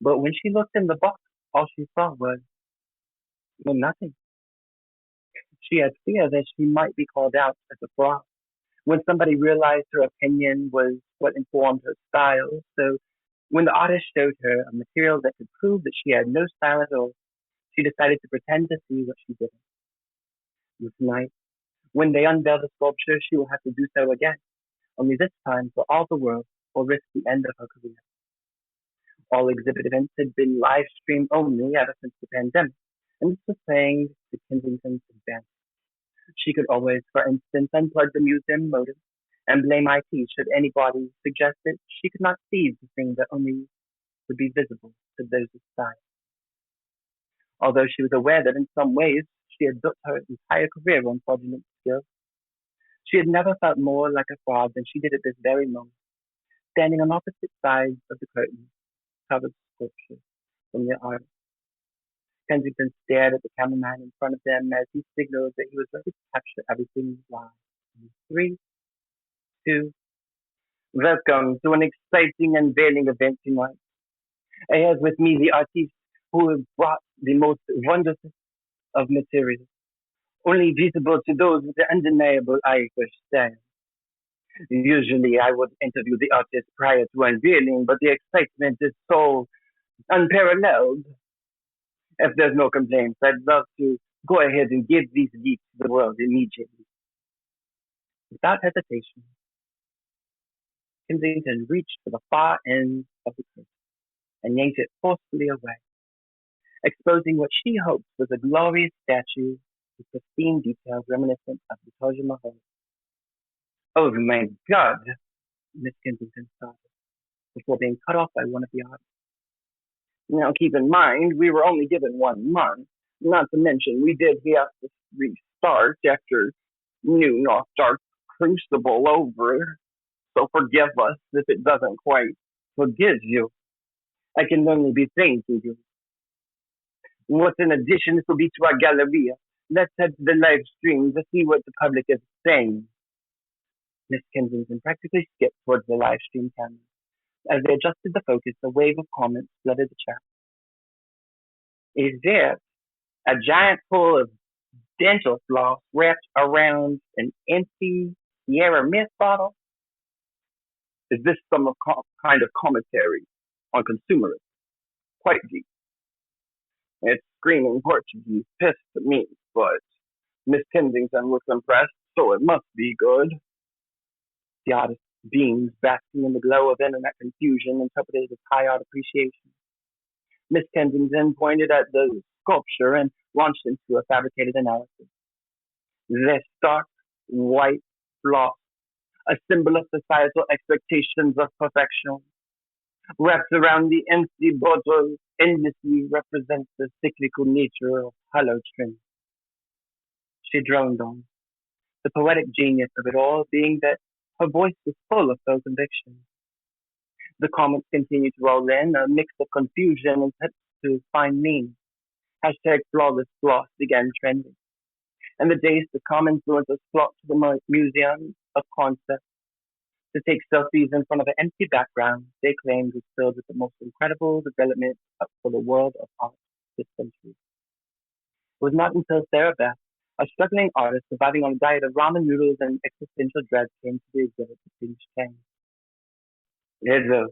but when she looked in the box, all she saw was, well, nothing. She had fear that she might be called out as a fraud when somebody realized her opinion was what informed her style. So when the artist showed her a material that could prove that she had no style at all, she decided to pretend to see what she didn't. This night, when they unveil the sculpture, she will have to do so again, only this time for all the world, or risk the end of her career. All exhibit events had been live streamed only ever since the pandemic, and this was playing to Kensington's advantage. She could always, for instance, unplug the museum modem and blame IT should anybody suggest that she could not see the thing that only would be visible to those inside. Although she was aware that in some ways she had built her entire career on fraudulent skills, she had never felt more like a fraud than she did at this very moment, standing on opposite sides of the curtain, covered sculpture from the artist. Kensington stared at the cameraman in front of them as he signaled that he was ready to capture everything live. 3, 2, welcome to an exciting unveiling event tonight. I have with me the artist who has brought the most wonderful of materials, only visible to those with an undeniable eye for style. Usually I would interview the artist prior to unveiling, but the excitement is so unparalleled. If there's no complaints, I'd love to go ahead and give these gifts to the world immediately. Without hesitation, Kensington reached for the far end of the curtain and yanked it forcefully away, exposing what she hoped was a glorious statue with pristine details reminiscent of the Taj Mahal. Oh my God, Miss Kensington started, before being cut off by one of the artists. Now keep in mind, we were only given 1 month, not to mention we did have to restart after noon off our crucible over, so forgive us if it doesn't quite forgive you. I can only be thanking you. What's in addition, this will be to our Galleria. Let's head to the live stream to see what the public is saying. Miss Kensington practically skipped towards the live stream camera. As they adjusted the focus, a wave of comments flooded the chat. Is there a giant pool of dental floss wrapped around an empty Sierra Mist bottle? Is this some kind of commentary on consumerism? Quite deep. It's screaming Portuguese piss to me, but Miss Kensington looks impressed, so it must be good. The artist beams, basking in the glow of internet confusion, interpreted as high art appreciation. Miss Kensington pointed at the sculpture and launched into a fabricated analysis. This stark, white floss, a symbol of societal expectations of perfection, wrapped around the empty bottle, endlessly represents the cyclical nature of hollow trim. She droned on, the poetic genius of it all being that her voice was full of full conviction. The comments continued to roll in, a mix of confusion and attempts to find meaning. Hashtag flawless floss began trending. And the days to come, influencers flocked to the Museum of Concepts to take selfies in front of an empty background they claimed was filled with the most incredible development for the world of art this century. It was not until Sarah Beth, a struggling artist surviving on a diet of ramen noodles and existential dread, came to the exhibit that things changed. Hello,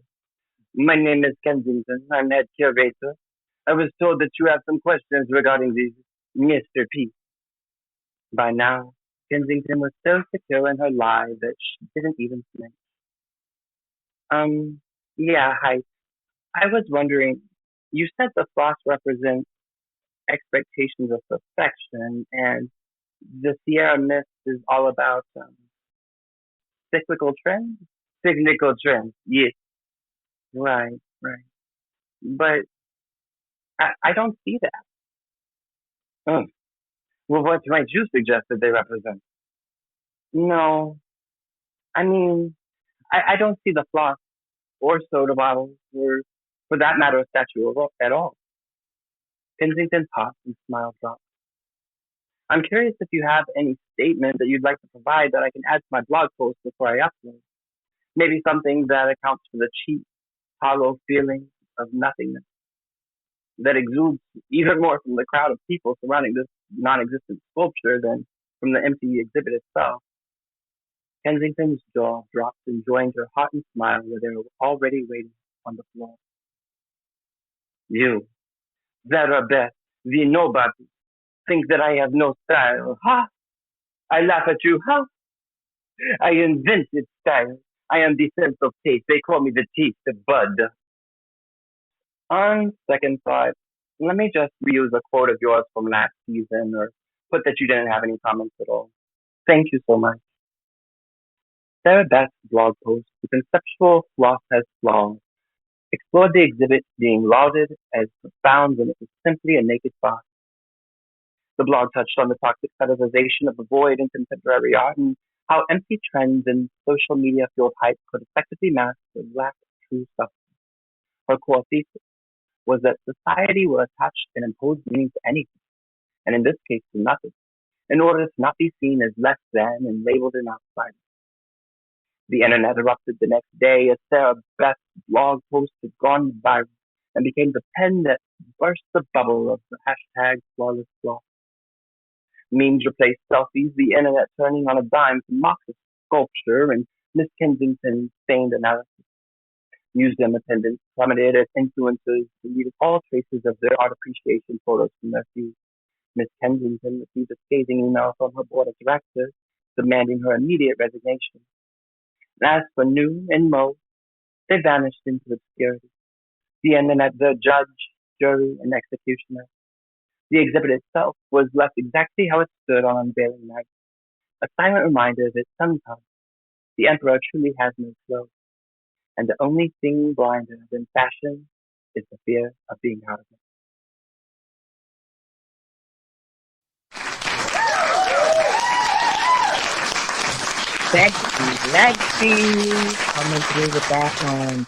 my name is Kensington. I'm head curator. I was told that you have some questions regarding this Mr. P. By now, Kensington was so secure in her lie that she didn't even flinch. Yeah, hi. I was wondering, you said the floss represents expectations of perfection, and the Sierra Mist is all about cyclical trends? Cyclical trends, yes. Right. But I don't see that. Oh, well, what might you suggest that they represent? No, I mean, I don't see the floss or soda bottles or, for that matter, a statue at all. Kensington paused and smiled dropped. I'm curious if you have any statement that you'd like to provide that I can add to my blog post before I upload. Maybe something that accounts for the cheap, hollow feeling of nothingness that exudes even more from the crowd of people surrounding this non-existent sculpture than from the empty exhibit itself. Kensington's jaw dropped and joined her haughty smile where they were already waiting on the floor. You, Zarabeth, the nobody, think that I have no style, huh? I laugh at you, huh? I invented style. I am the sense of taste. They call me the taste bud. On second thought, let me just reuse a quote of yours from last season or put that you didn't have any comments at all. Thank you so much. Sarah Beth's blog post, The Conceptual Floss Has Flaws, explored the exhibit being lauded as profound when it was simply a naked box. The blog touched on the toxic fetishization of the void in contemporary art and how empty trends and social media fueled hype could effectively mask the lack of true substance. Her core thesis was that society will attach and impose meaning to anything, and in this case to nothing, in order to not be seen as less than and labeled an outsider. The internet erupted the next day as Sarah Beth's blog post had gone viral and became the pen that burst the bubble of the hashtag flawless blog. Memes replaced selfies, the internet turning on a dime to mock the sculpture and Miss Kensington's famed analysis. Museum attendance plummeted as influencers deleted all traces of their art appreciation photos from their feed. Miss Kensington received a scathing email from her board of directors demanding her immediate resignation. And as for New and Mo, they vanished into obscurity. The internet, the judge, jury, and executioner. The exhibit itself was left exactly how it stood on unveiling night, a silent reminder that sometimes the emperor truly has no clothes, and the only thing blinder than fashion is the fear of being out of it. Lexi coming through with that one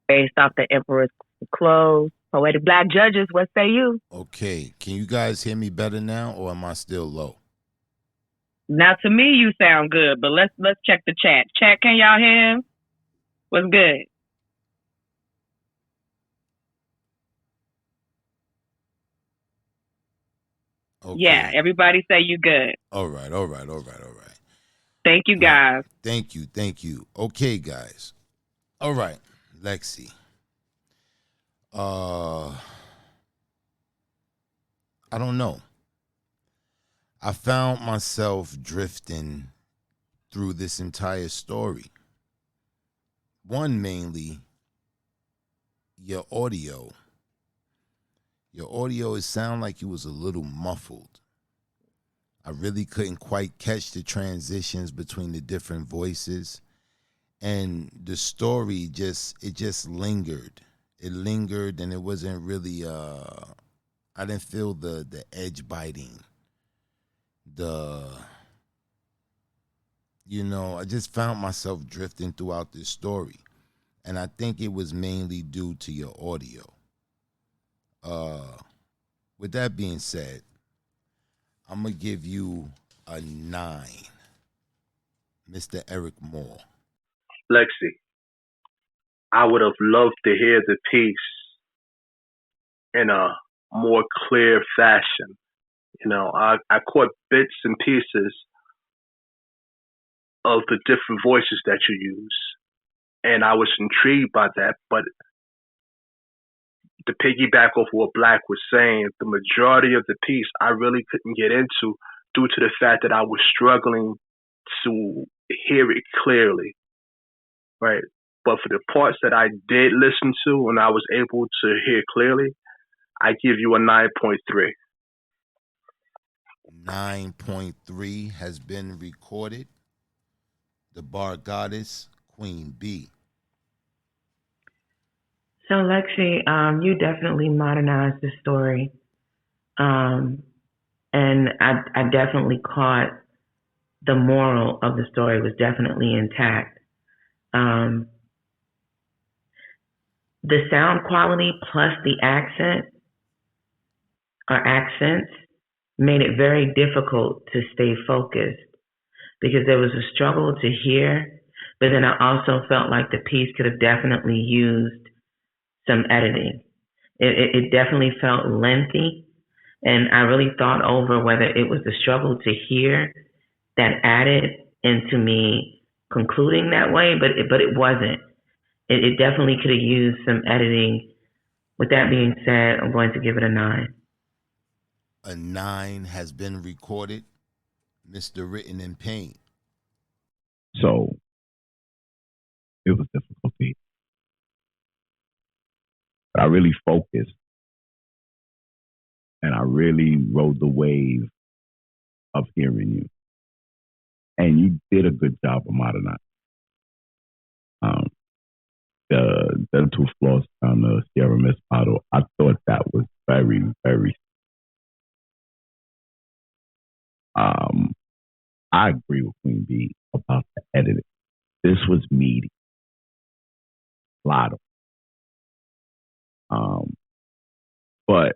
based off the Emperor's clothes. Poetic Black judges, what say you? Okay, can you guys hear me better now, or am I still low? Now, to me, you sound good, but let's check the chat. Chat, can y'all hear him? What's good? Okay. Yeah, everybody say you good. All right. Thank you, guys. Thank you. Okay, guys. All right, Lexi. I don't know. I found myself drifting through this entire story. One, mainly, your audio. Your audio, it sounded like it was a little muffled. I really couldn't quite catch the transitions between the different voices. And the story just lingered. It lingered, and it wasn't really, I didn't feel the edge biting. I just found myself drifting throughout this story. And I think it was mainly due to your audio. With that being said, I'm going to give you a 9. Mr. Eric Moore. Lexi, I would have loved to hear the piece in a more clear fashion. I caught bits and pieces of the different voices that you use, and I was intrigued by that. But to piggyback off what Black was saying, the majority of the piece I really couldn't get into due to the fact that I was struggling to hear it clearly, right? But for the parts that I did listen to and I was able to hear clearly, I give you a 9.3. 9.3 has been recorded. The Bar Goddess, Queen B. So, Lexi, you definitely modernized the story. And I definitely caught the moral of the story was definitely intact. The sound quality plus the accent or accents made it very difficult to stay focused because there was a struggle to hear, but then I also felt like the piece could have definitely used some editing. It definitely felt lengthy, and I really thought over whether it was the struggle to hear that added into me concluding that way, but it wasn't. It definitely could have used some editing. With that being said, I'm going to give it a 9. A 9 has been recorded. Mr. Written in Pain. So it was difficult to hear. But I really focused and I really rode the wave of hearing you. And you did a good job of modernizing. The dental floss on the Sierra Mist model, I thought that was very, very. I agree with Queen B about the editing. This was meaty. A lot of. But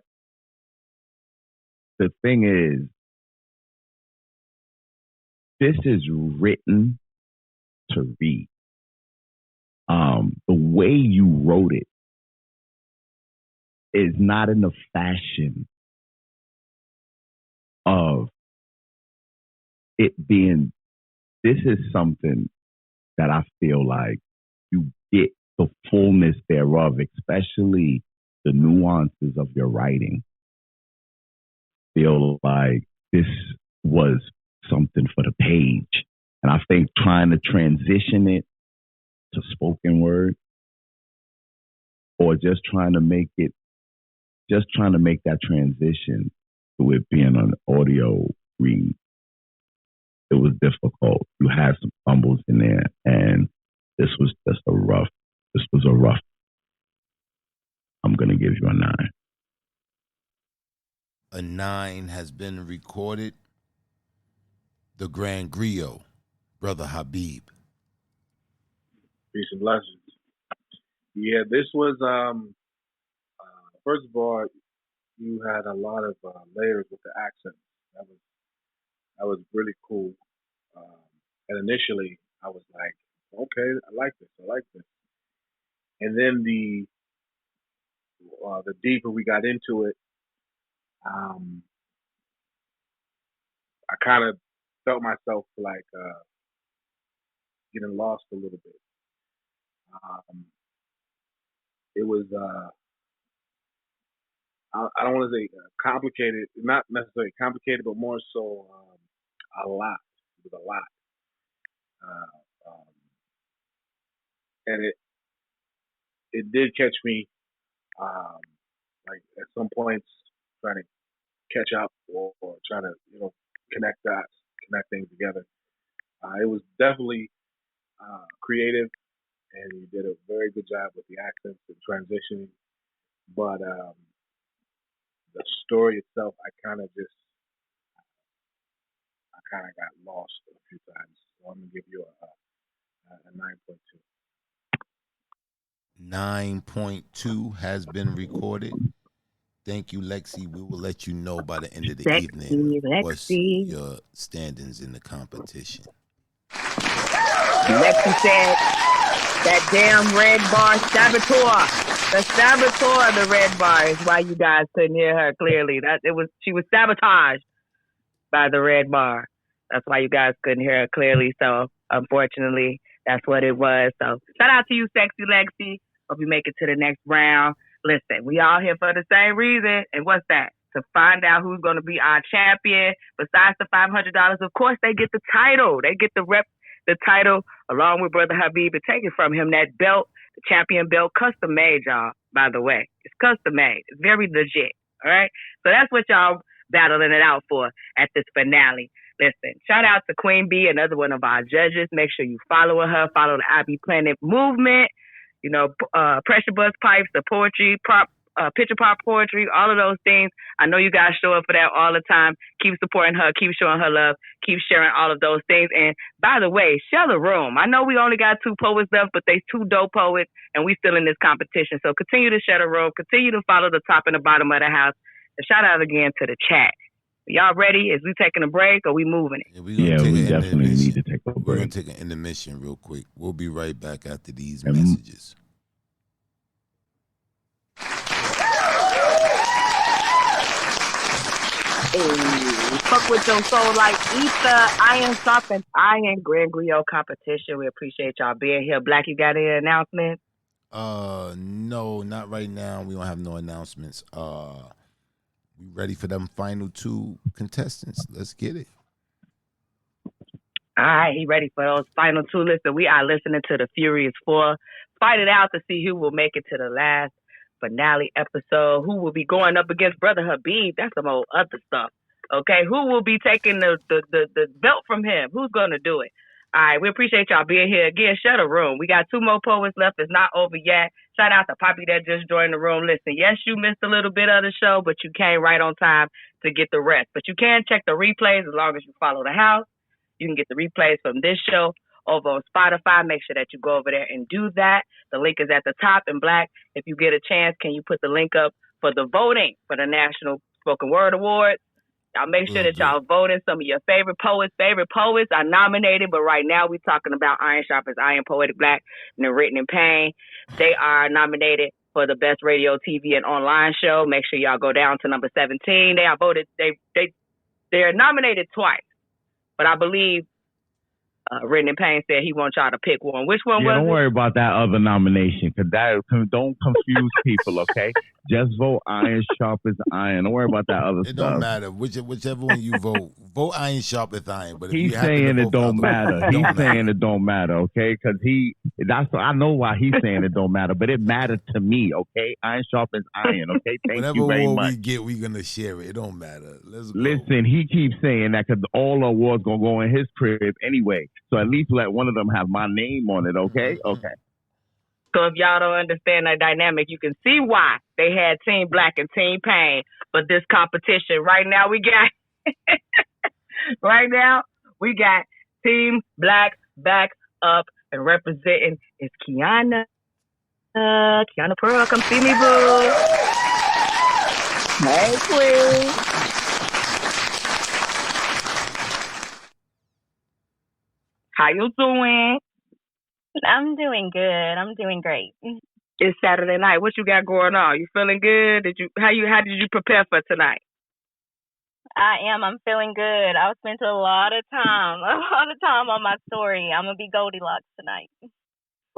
the thing is, this is written to read. The way you wrote it is not in the fashion of it being, this is something that I feel like you get the fullness thereof, especially the nuances of your writing. Feel like this was something for the page. And I think trying to transition it to spoken word or just trying to make that transition to it being an audio read, it was difficult. You had some fumbles in there, and this was a rough. I'm going to give you a 9. A 9 has been recorded. The Grand Griot, Brother Habib. Peace and blessings. Yeah, this was, first of all, you had a lot of layers with the accent. That was really cool. And initially, I was like, okay, I like this. And then the deeper we got into it, I kind of felt myself like getting lost a little bit. It was, I don't want to say complicated, not necessarily complicated, but more so a lot. It was a lot. And it did catch me, like at some points, trying to catch up or trying to, connect dots, connect things together. It was definitely creative, and you did a very good job with the accents and transitioning. But the story itself, I kind of got lost a few times. So I'm gonna give you a 9.2. 9.2 has been recorded. Thank you, Lexi. We will let you know by the end of the evening what's your standings in the competition. Lexi said that damn red bar saboteur. The saboteur of the red bar is why you guys couldn't hear her clearly. She was sabotaged by the red bar. That's why you guys couldn't hear her clearly. So unfortunately, that's what it was. So shout out to you, Sexy Lexi. Hope you make it to the next round. Listen, we all here for the same reason. And what's that? To find out who's going to be our champion. Besides the $500, of course, they get the title. They get the title along with Brother Habib and take it from him. That belt, the champion belt, custom made, y'all, by the way. It's custom made. It's very legit. All right? So that's what y'all battling it out for at this finale. Listen, shout out to Queen B, another one of our judges. Make sure you follow her. Follow the IB Planet movement. Pressure Buzz Pipes, the poetry, picture pop poetry, all of those things. I know you guys show up for that all the time. Keep supporting her, keep showing her love, keep sharing all of those things. And by the way, share the room. I know we only got 2 poets left, but they 2 dope poets, and we still in this competition. So continue to share the room, continue to follow the top and the bottom of the house. And shout out again to the chat. Y'all ready? Is we taking a break or we moving it? Yeah, we definitely need to take a break. We're going to take an intermission real quick. We'll be right back after these messages. Hey, fuck with your soul like ether, iron sharpens iron, Grand Griot competition. We appreciate y'all being here. Black, you got any announcements? No, not right now. We don't have no announcements. We ready for them final 2 contestants. Let's get it. All right, he ready for those final 2. Listen, we are listening to the Furious 4. Fight it out to see who will make it to the last finale episode. Who will be going up against Brother Habib? That's some old other stuff. Okay, who will be taking the belt from him? Who's going to do it? All right, we appreciate y'all being here. Again, share the room. We got 2 more poets left. It's not over yet. Shout out to Poppy that just joined the room. Listen, yes, you missed a little bit of the show, but you came right on time to get the rest. But you can check the replays as long as you follow the house. You can get the replays from this show over on Spotify. Make sure that you go over there and do that. The link is at the top. And Black, if you get a chance, can you put the link up for the voting for the National Spoken Word Awards? Y'all make sure that y'all voting. Some of your favorite poets are nominated, but right now we're talking about Iron Sharpeth Iron, Poetic Black, and Written in Pain. They are nominated for the best radio, TV, and online show. Make sure y'all go down to number 17. They are voted. They're nominated twice, but I believe Written in Pain said he wants y'all to pick one. Which one was it? Don't worry about that other nomination, because don't confuse people, okay? Just vote Iron Sharpeth Iron. Don't worry about that other stuff. It don't matter. Whichever one you vote Iron Sharpeth Iron. But if he's you saying it don't matter. He's saying it don't matter, okay? Because I know why he's saying it don't matter, but it matters to me, okay? Iron Sharpeth Iron, okay? Thank you very much. Whatever we get, we're going to share it. It don't matter. Let's go. Listen, he keeps saying that because all the awards going to go in his crib anyway. So at least let one of them have my name on it, okay? Okay. So if y'all don't understand that dynamic, you can see why they had Team Black and Team Pain. But this competition, right now we got Team Black back up and representing is Kiana. Kiana Pearl, come see me, boo. Hey, queen. How you doing? I'm doing good. I'm doing great. It's Saturday night. What you got going on? You feeling good? How did you prepare for tonight? I am. I'm feeling good. I spent a lot of time on my story. I'm gonna be Goldilocks tonight.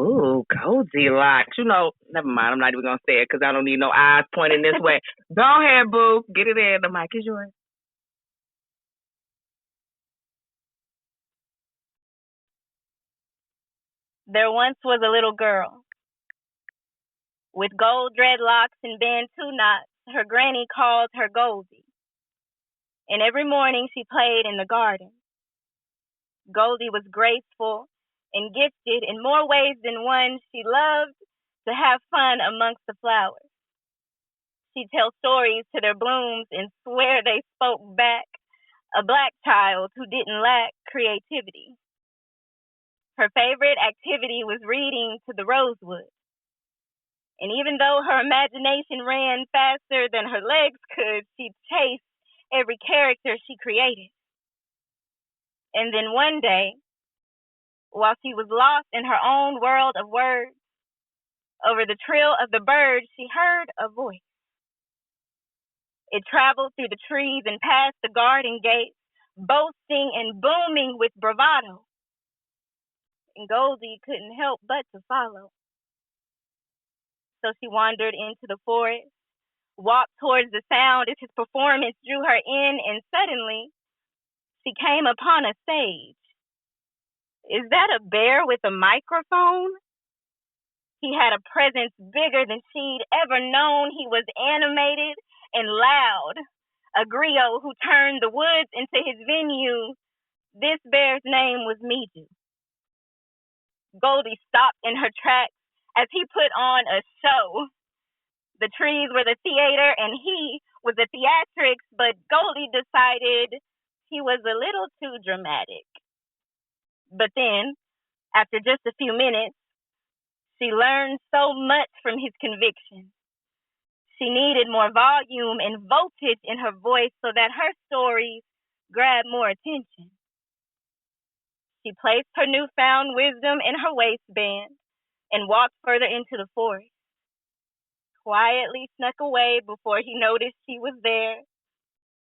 Ooh, Goldilocks. Never mind. I'm not even gonna say it because I don't need no eyes pointing this way. Go ahead, boo. Get it in. The mic is yours. There once was a little girl with gold dreadlocks and bantu knots. Her granny called her Goldie. And every morning she played in the garden. Goldie was graceful and gifted in more ways than one. She loved to have fun amongst the flowers. She'd tell stories to their blooms and swear they spoke back. A black child who didn't lack creativity. Her favorite activity was reading to the rosewood. And even though her imagination ran faster than her legs could, she'd chase every character she created. And then one day, while she was lost in her own world of words, over the trill of the birds, she heard a voice. It traveled through the trees and past the garden gates, boasting and booming with bravado. And Goldie couldn't help but to follow. So she wandered into the forest, walked towards the sound as his performance drew her in, and suddenly she came upon a sage. Is that a bear with a microphone? He had a presence bigger than she'd ever known. He was animated and loud, a griot who turned the woods into his venue. This bear's name was Miju. Goldie stopped in her tracks as he put on a show. The trees were the theater and he was the theatrics, but Goldie decided he was a little too dramatic. But then, after just a few minutes, she learned so much from his conviction. She needed more volume and voltage in her voice so that her stories grabbed more attention. She placed her newfound wisdom in her waistband and walked further into the forest. Quietly snuck away before he noticed she was there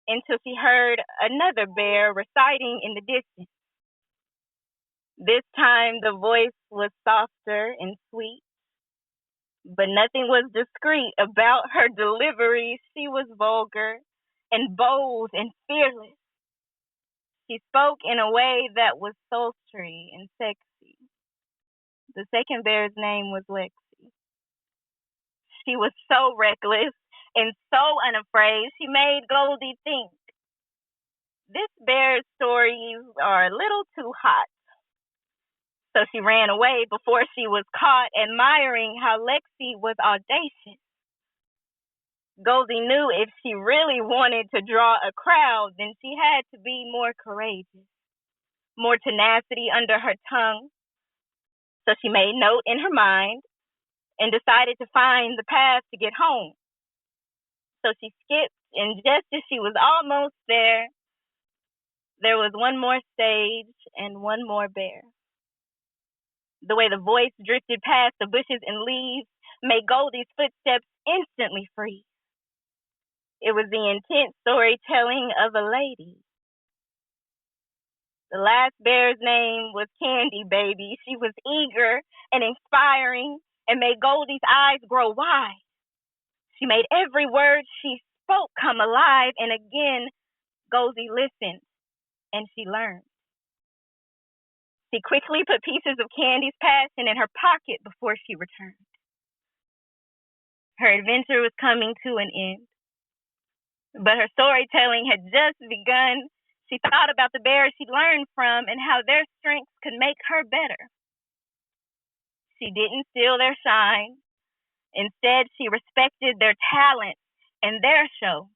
until she heard another bear reciting in the distance. This time the voice was softer and sweet, but nothing was discreet about her delivery. She was vulgar and bold and fearless. She spoke in a way that was sultry and sexy. The second bear's name was Lexi. She was so reckless and so unafraid, she made Goldie think, this bear's stories are a little too hot. So she ran away before she was caught, admiring how Lexi was audacious. Goldie knew if she really wanted to draw a crowd, then she had to be more courageous, more tenacity under her tongue. So she made note in her mind and decided to find the path to get home. So she skipped, and just as she was almost there was one more stage and one more bear. The way the voice drifted past the bushes and leaves made Goldie's footsteps instantly freeze. It was the intense storytelling of a lady. The last bear's name was Candy Baby. She was eager and inspiring and made Goldie's eyes grow wide. She made every word she spoke come alive, and again, Goldie listened and she learned. She quickly put pieces of Candy's passion in her pocket before she returned. Her adventure was coming to an end, but her storytelling had just begun. She thought about the bears she learned from and how their strengths could make her better. She didn't steal their shine. Instead, she respected their talent and their show.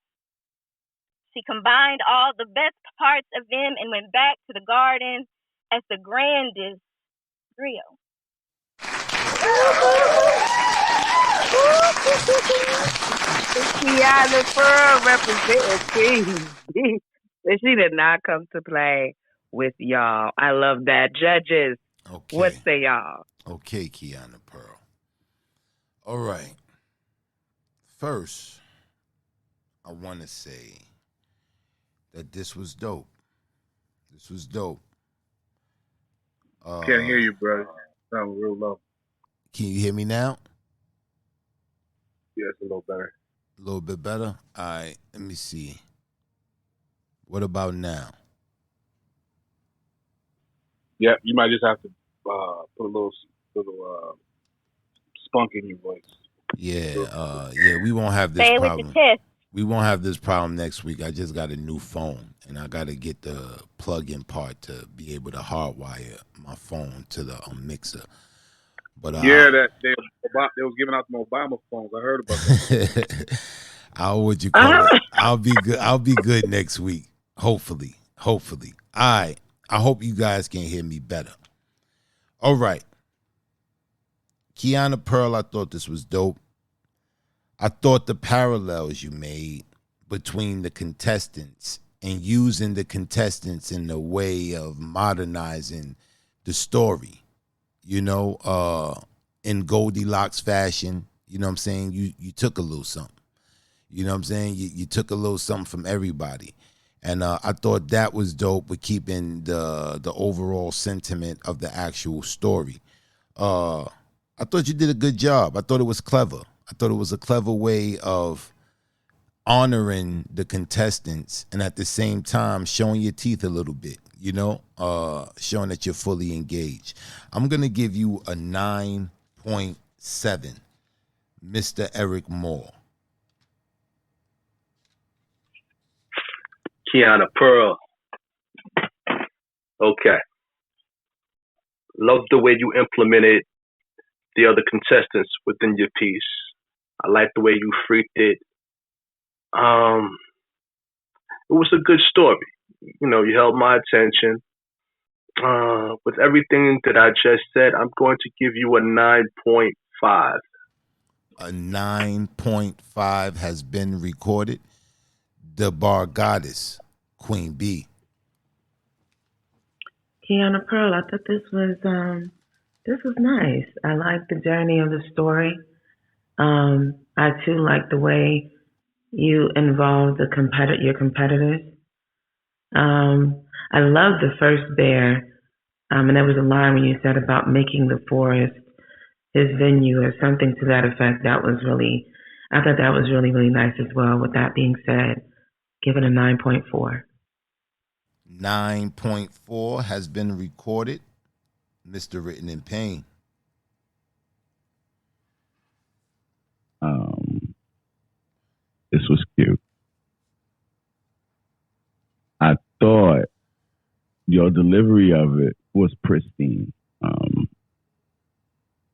She combined all the best parts of them and went back to the garden as the grandest Griot. Kiana Pearl representing King. She did not come to play with y'all. I love that. Judges, Okay. what say y'all? Okay, Kiana Pearl. All right. First, I want to say that this was dope. This was dope. Can't hear you, bro. Sound real low. Can you hear me now? Yeah, it's a little better. A little bit better? All right, let me see. What about now? Yeah, you might just have to put a little spunk in your voice. Yeah, we won't have this Say it problem. with your chest. We won't have this problem next week. I just got a new phone, and I got to get the plug-in part to be able to hardwire my phone to the mixer. But yeah, that they was giving out some Obama phones. I heard about that. What you call it? I'll be good. I'll be good next week. Hopefully. All right. I hope you guys can hear me better. All right. Kiana Pearl, I thought this was dope. I thought the parallels you made between the contestants and using the contestants in the way of modernizing the story, in Goldilocks fashion, you know what I'm saying? You took a little something. You know what I'm saying? You took a little something from everybody. And I thought that was dope with keeping the overall sentiment of the actual story. I thought you did a good job. I thought it was clever. I thought it was a clever way of honoring the contestants and at the same time showing your teeth a little bit, showing that you're fully engaged. I'm going to give you a 9.7, Mr. Eric Moore. Kiana Pearl. Okay. Love the way you implemented the other contestants within your piece. I like the way you freaked it. It was a good story. You know, you held my attention. With everything that I just said, I'm going to give you a 9.5. A 9.5 has been recorded. The Bar Goddess, Queen B. Kiana Pearl, I thought this was nice. I like the journey of the story. I too like the way you involve your competitors. I love the first bear, and there was a line when you said about making the forest his venue or something to that effect. I thought that was really, really nice as well. With that being said, give it a 9.4. 9.4 has been recorded. Mr. Written in Pain. This was cute. I thought your delivery of it was pristine.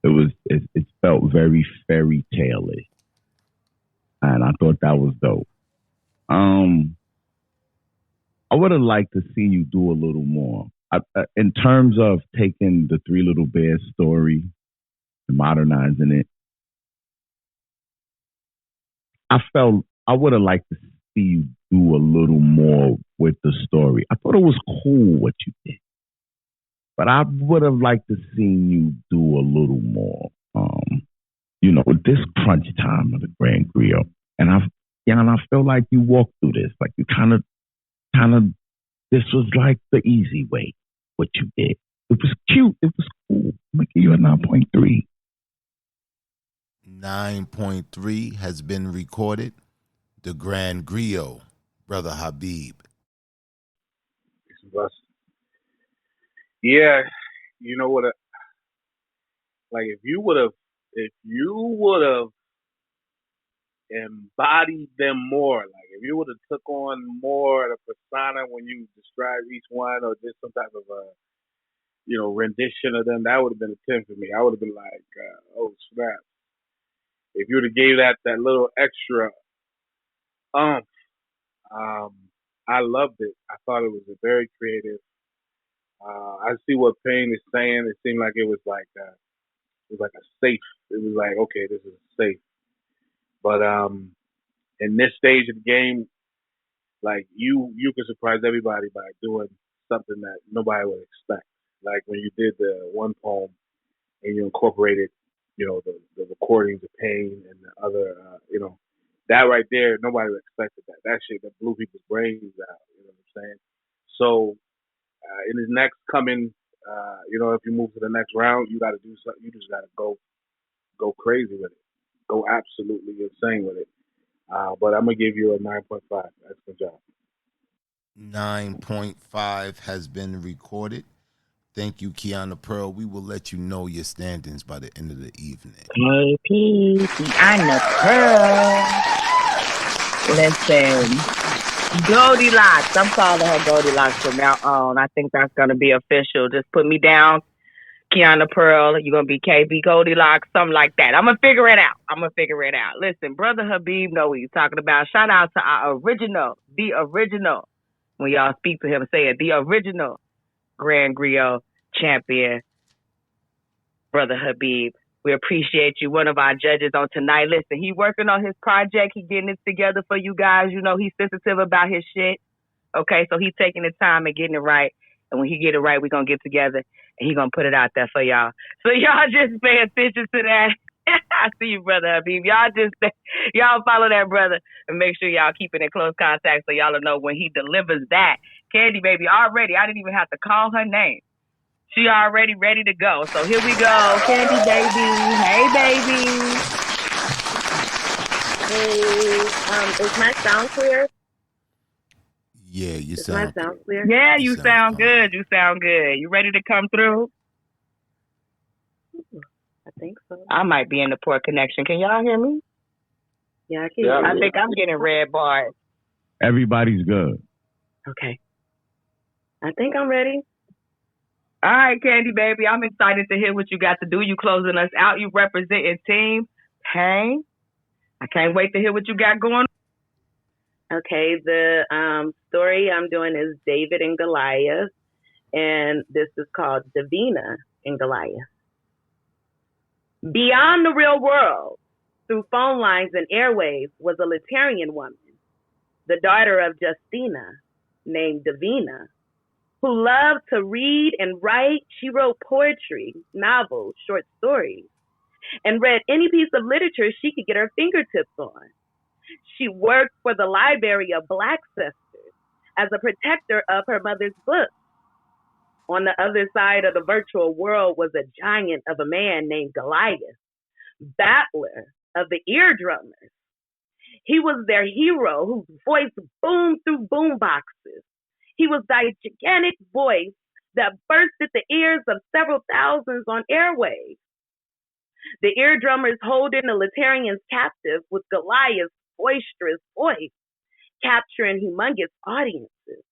It felt very fairy tale-ish, and I thought that was dope. I would have liked to see you do a little more. In terms of taking the Three Little Bears story and modernizing it, I felt I would have liked to see you do a little more with the story. I thought it was cool what you did, but I would have liked to see you do a little more. With this crunch time of the Grand Griot, and I feel like you walked through this, like you kind of. This was like the easy way. What you did, it was cute. It was cool. I'm gonna give you a 9.3. 9.3 has been recorded. The Grand Griot, Brother Habib. Yeah, you know what? Like if you would have embodied them more, like if you would have took on more of the persona when you describe each one, or did some type of rendition of them, that would have been a 10 for me. I would have been like, oh snap! If you would have gave that little extra I loved it. I thought it was a very creative. I see what Payne is saying. It seemed like it was like a safe. It was like, okay, this is safe. But in this stage of the game, like you can surprise everybody by doing something that nobody would expect. Like when you did the one poem and you incorporated, the recordings of Payne and the other, that right there, nobody expected that. That shit that blew people's brains out. You know what I'm saying? So in his next coming, if you move to the next round, you got to do something. You just got to go crazy with it, go absolutely insane with it. But I'm gonna give you a 9.5. That's good job. 9.5 has been recorded. Thank you, Kiana Pearl. We will let you know your standings by the end of the evening. Hey, Kiana Pearl. Listen, Goldilocks. I'm calling her Goldilocks from now on. I think that's going to be official. Just put me down, Kiana Pearl. You're going to be KB Goldilocks, something like that. I'm going to figure it out. Listen, Brother Habib know what he's talking about. Shout out to our the original. When y'all speak to him, say it, the original Grand Griot champion, Brother Habib. We appreciate you. One of our judges on tonight. Listen, he working on his project. He getting it together for you guys. He's sensitive about his shit. Okay, so he's taking the time and getting it right. And when he get it right, we're going to get together and he's going to put it out there for y'all. So y'all just pay attention to that. I see you, Brother Habib. Y'all follow that brother and make sure y'all keeping in close contact so y'all will know when he delivers that. Candy Baby already, I didn't even have to call her name. She already ready to go. So here we go. Candy Baby. Hey, baby. Hey, is my sound clear? Yeah, you Is sound my sound clear? Yeah, you sound good. You sound good. You ready to come through? I think so. I might be in the poor connection. Can y'all hear me? Yeah, I can hear you. I think I'm getting red bars. Everybody's good. Okay. I think I'm ready. All right, Candy Baby. I'm excited to hear what you got to do. You closing us out. You representing Team Pain. I can't wait to hear what you got going on. Okay, the story I'm doing is David and Goliath, and this is called Davina and Goliath. Beyond the real world, through phone lines and airwaves, was a Litarian woman, the daughter of Justina, named Davina, who loved to read and write. She wrote poetry, novels, short stories, and read any piece of literature she could get her fingertips on. She worked for the Library of Black Sisters as a protector of her mother's books. On the other side of the virtual world was a giant of a man named Goliath, battler of the eardrummers. He was their hero whose voice boomed through boomboxes. He was the gigantic voice that bursted the ears of several thousands on airwaves. The eardrummers holding the Litarians captive with Goliath's boisterous voice, capturing humongous audiences.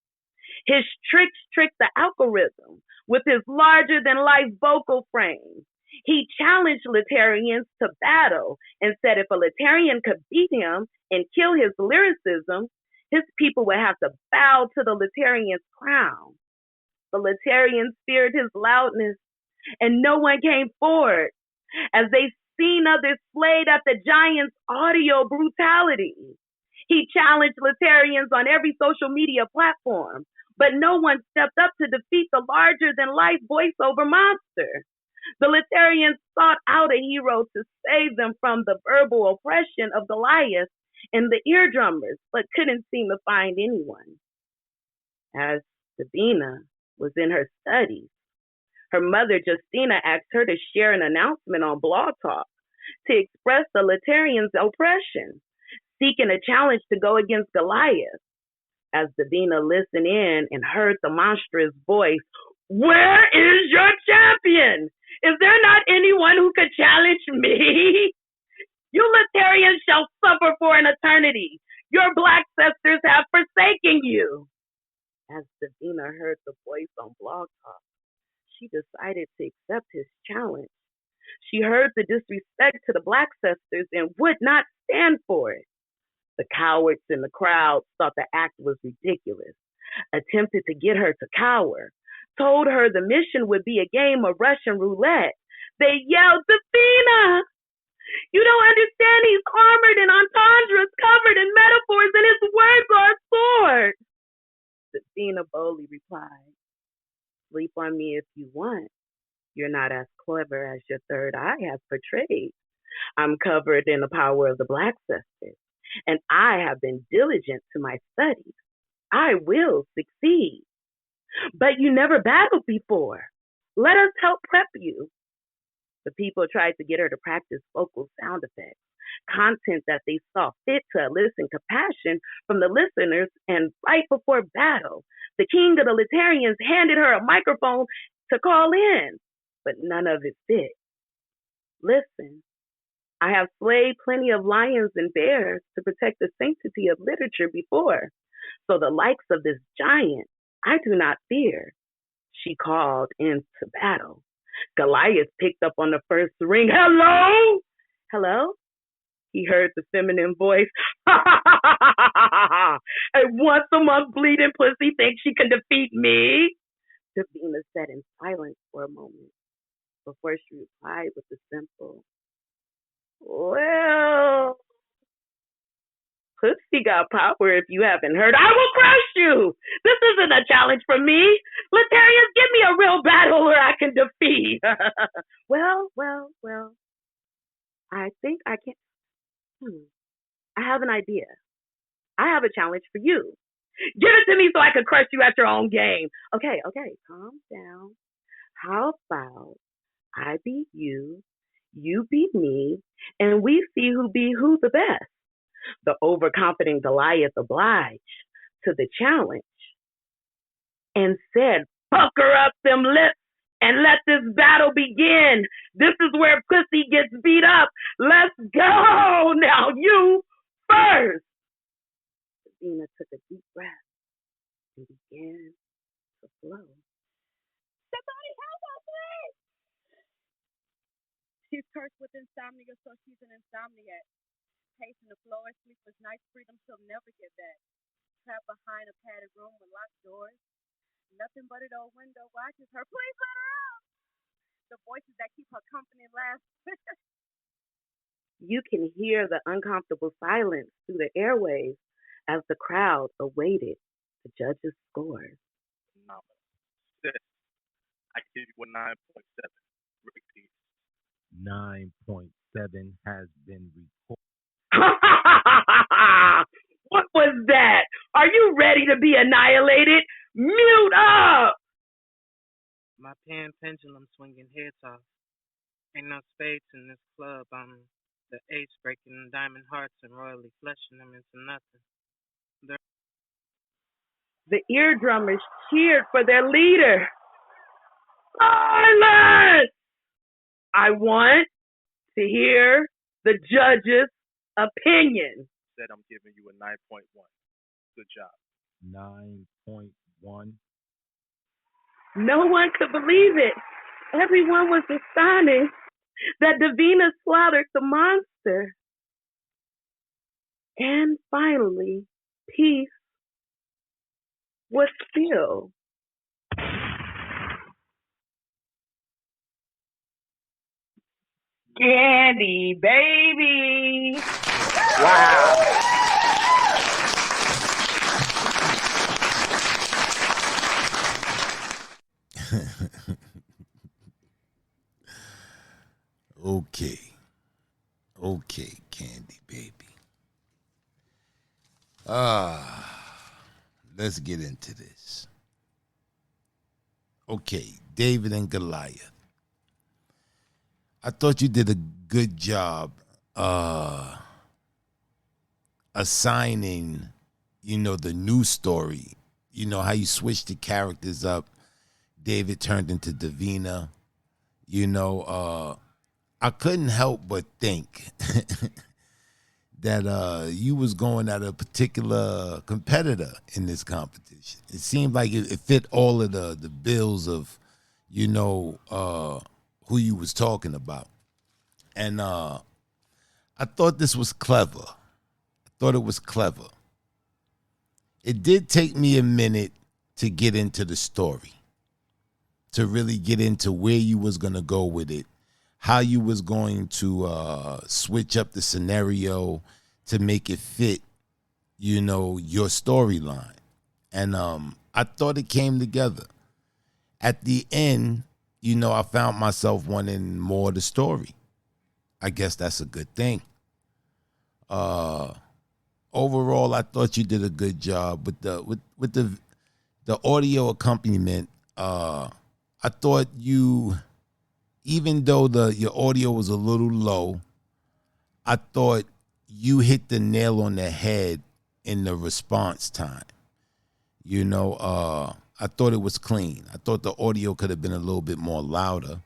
His tricks tricked the algorithm with his larger-than-life vocal frame. He challenged Litarians to battle and said if a Litarian could beat him and kill his lyricism, his people would have to bow to the Litarian's crown. The Litarians feared his loudness, and no one came forward as they seen others slayed at the giant's audio brutality. He challenged Litarians on every social media platform, but no one stepped up to defeat the larger-than-life voiceover monster. The Litarians sought out a hero to save them from the verbal oppression of Goliath and the eardrummers, but couldn't seem to find anyone. As Davina was in her studies, her mother, Justina, asked her to share an announcement on Blog Talk to express the Litarians' oppression, seeking a challenge to go against Goliath. As Davina listened in and heard the monstrous voice, "Where is your champion? Is there not anyone who could challenge me? You Litarians shall suffer for an eternity. Your black sisters have forsaken you." As Davina heard the voice on Blog Talk, she decided to accept his challenge. She heard the disrespect to the black sisters and would not stand for it. The cowards in the crowd thought the act was ridiculous, attempted to get her to cower, told her the mission would be a game of Russian roulette. They yelled, "Davina! You don't understand, he's armored in entendres, covered in metaphors, and his words are swords." Davina boldly replied, "Sleep on me if you want. You're not as clever as your third eye has portrayed. I'm covered in the power of the Black Sisters, and I have been diligent to my studies. I will succeed. But you never battled before. Let us help prep you." The people tried to get her to practice vocal sound effects, content that they saw fit to elicit compassion from the listeners, and right before battle, the king of the Litarians handed her a microphone to call in, but none of it fit. "Listen, I have slayed plenty of lions and bears to protect the sanctity of literature before, so the likes of this giant I do not fear." She called into battle. Goliath picked up on the first ring. "Hello? Hello?" He heard the feminine voice. "A once-a-month bleeding pussy thinks she can defeat me?" Davina sat in silence for a moment before she replied with a simple, "Well, pussy got power if you haven't heard. I will crush you. This isn't a challenge for me. Litarians, give me a real battle where I can defeat." Well, I think I can. I have an idea. I have a challenge for you. Give it to me so I can crush you at your own game. Okay, calm down. How about I beat you, you beat me, and we see who beat who the best? The overconfident Goliath obliged to the challenge and said, "Pucker up them lips and let this battle begin. This is where pussy gets beat up. Let's go. Now you first." Davina took a deep breath and began to flow. "Somebody help us, please." She's cursed with insomnia, so she's an insomniac. pacing the floor. Sleepless nights, freedom she'll never get back. Trapped behind a padded room with locked doors. Nothing but an old window watches her. Please let her out. The voices that keep her company last. You can hear the uncomfortable silence through the airwaves as the crowd awaited the judge's scores. I give you a 9.7. Repeat. 9.7 has been recorded. What was that? Are you ready to be annihilated? Mute up! My pen pendulum swinging head toss. Ain't no spades in this club. I'm the ace breaking diamond hearts and royally fleshing them into nothing. The eardrummers cheered for their leader. Silence! I want to hear the judge's opinion. Said I'm giving you a 9.1. Good job. 9.1. No one could believe it. Everyone was astonished that Davina slaughtered the monster. And finally, peace was still. Candy, baby. Wow. Okay, Candy, baby. Let's get into this. Okay, David and Goliath. I thought you did a good job assigning, the new story. How you switched the characters up. David turned into Davina. I couldn't help but think that you was going at a particular competitor in this competition. It seemed like it fit all of the bills of, who you was talking about. And I thought this was clever. I thought it was clever. It did take me a minute to get into the story, to really get into where you was going to go with it, how you was going to switch up the scenario to make it fit, your storyline. And I thought it came together. At the end, I found myself wanting more of the story. I guess that's a good thing. Overall, I thought you did a good job with the audio accompaniment. I thought you, even though your audio was a little low, I thought you hit the nail on the head in the response time. I thought it was clean. I thought the audio could have been a little bit more louder,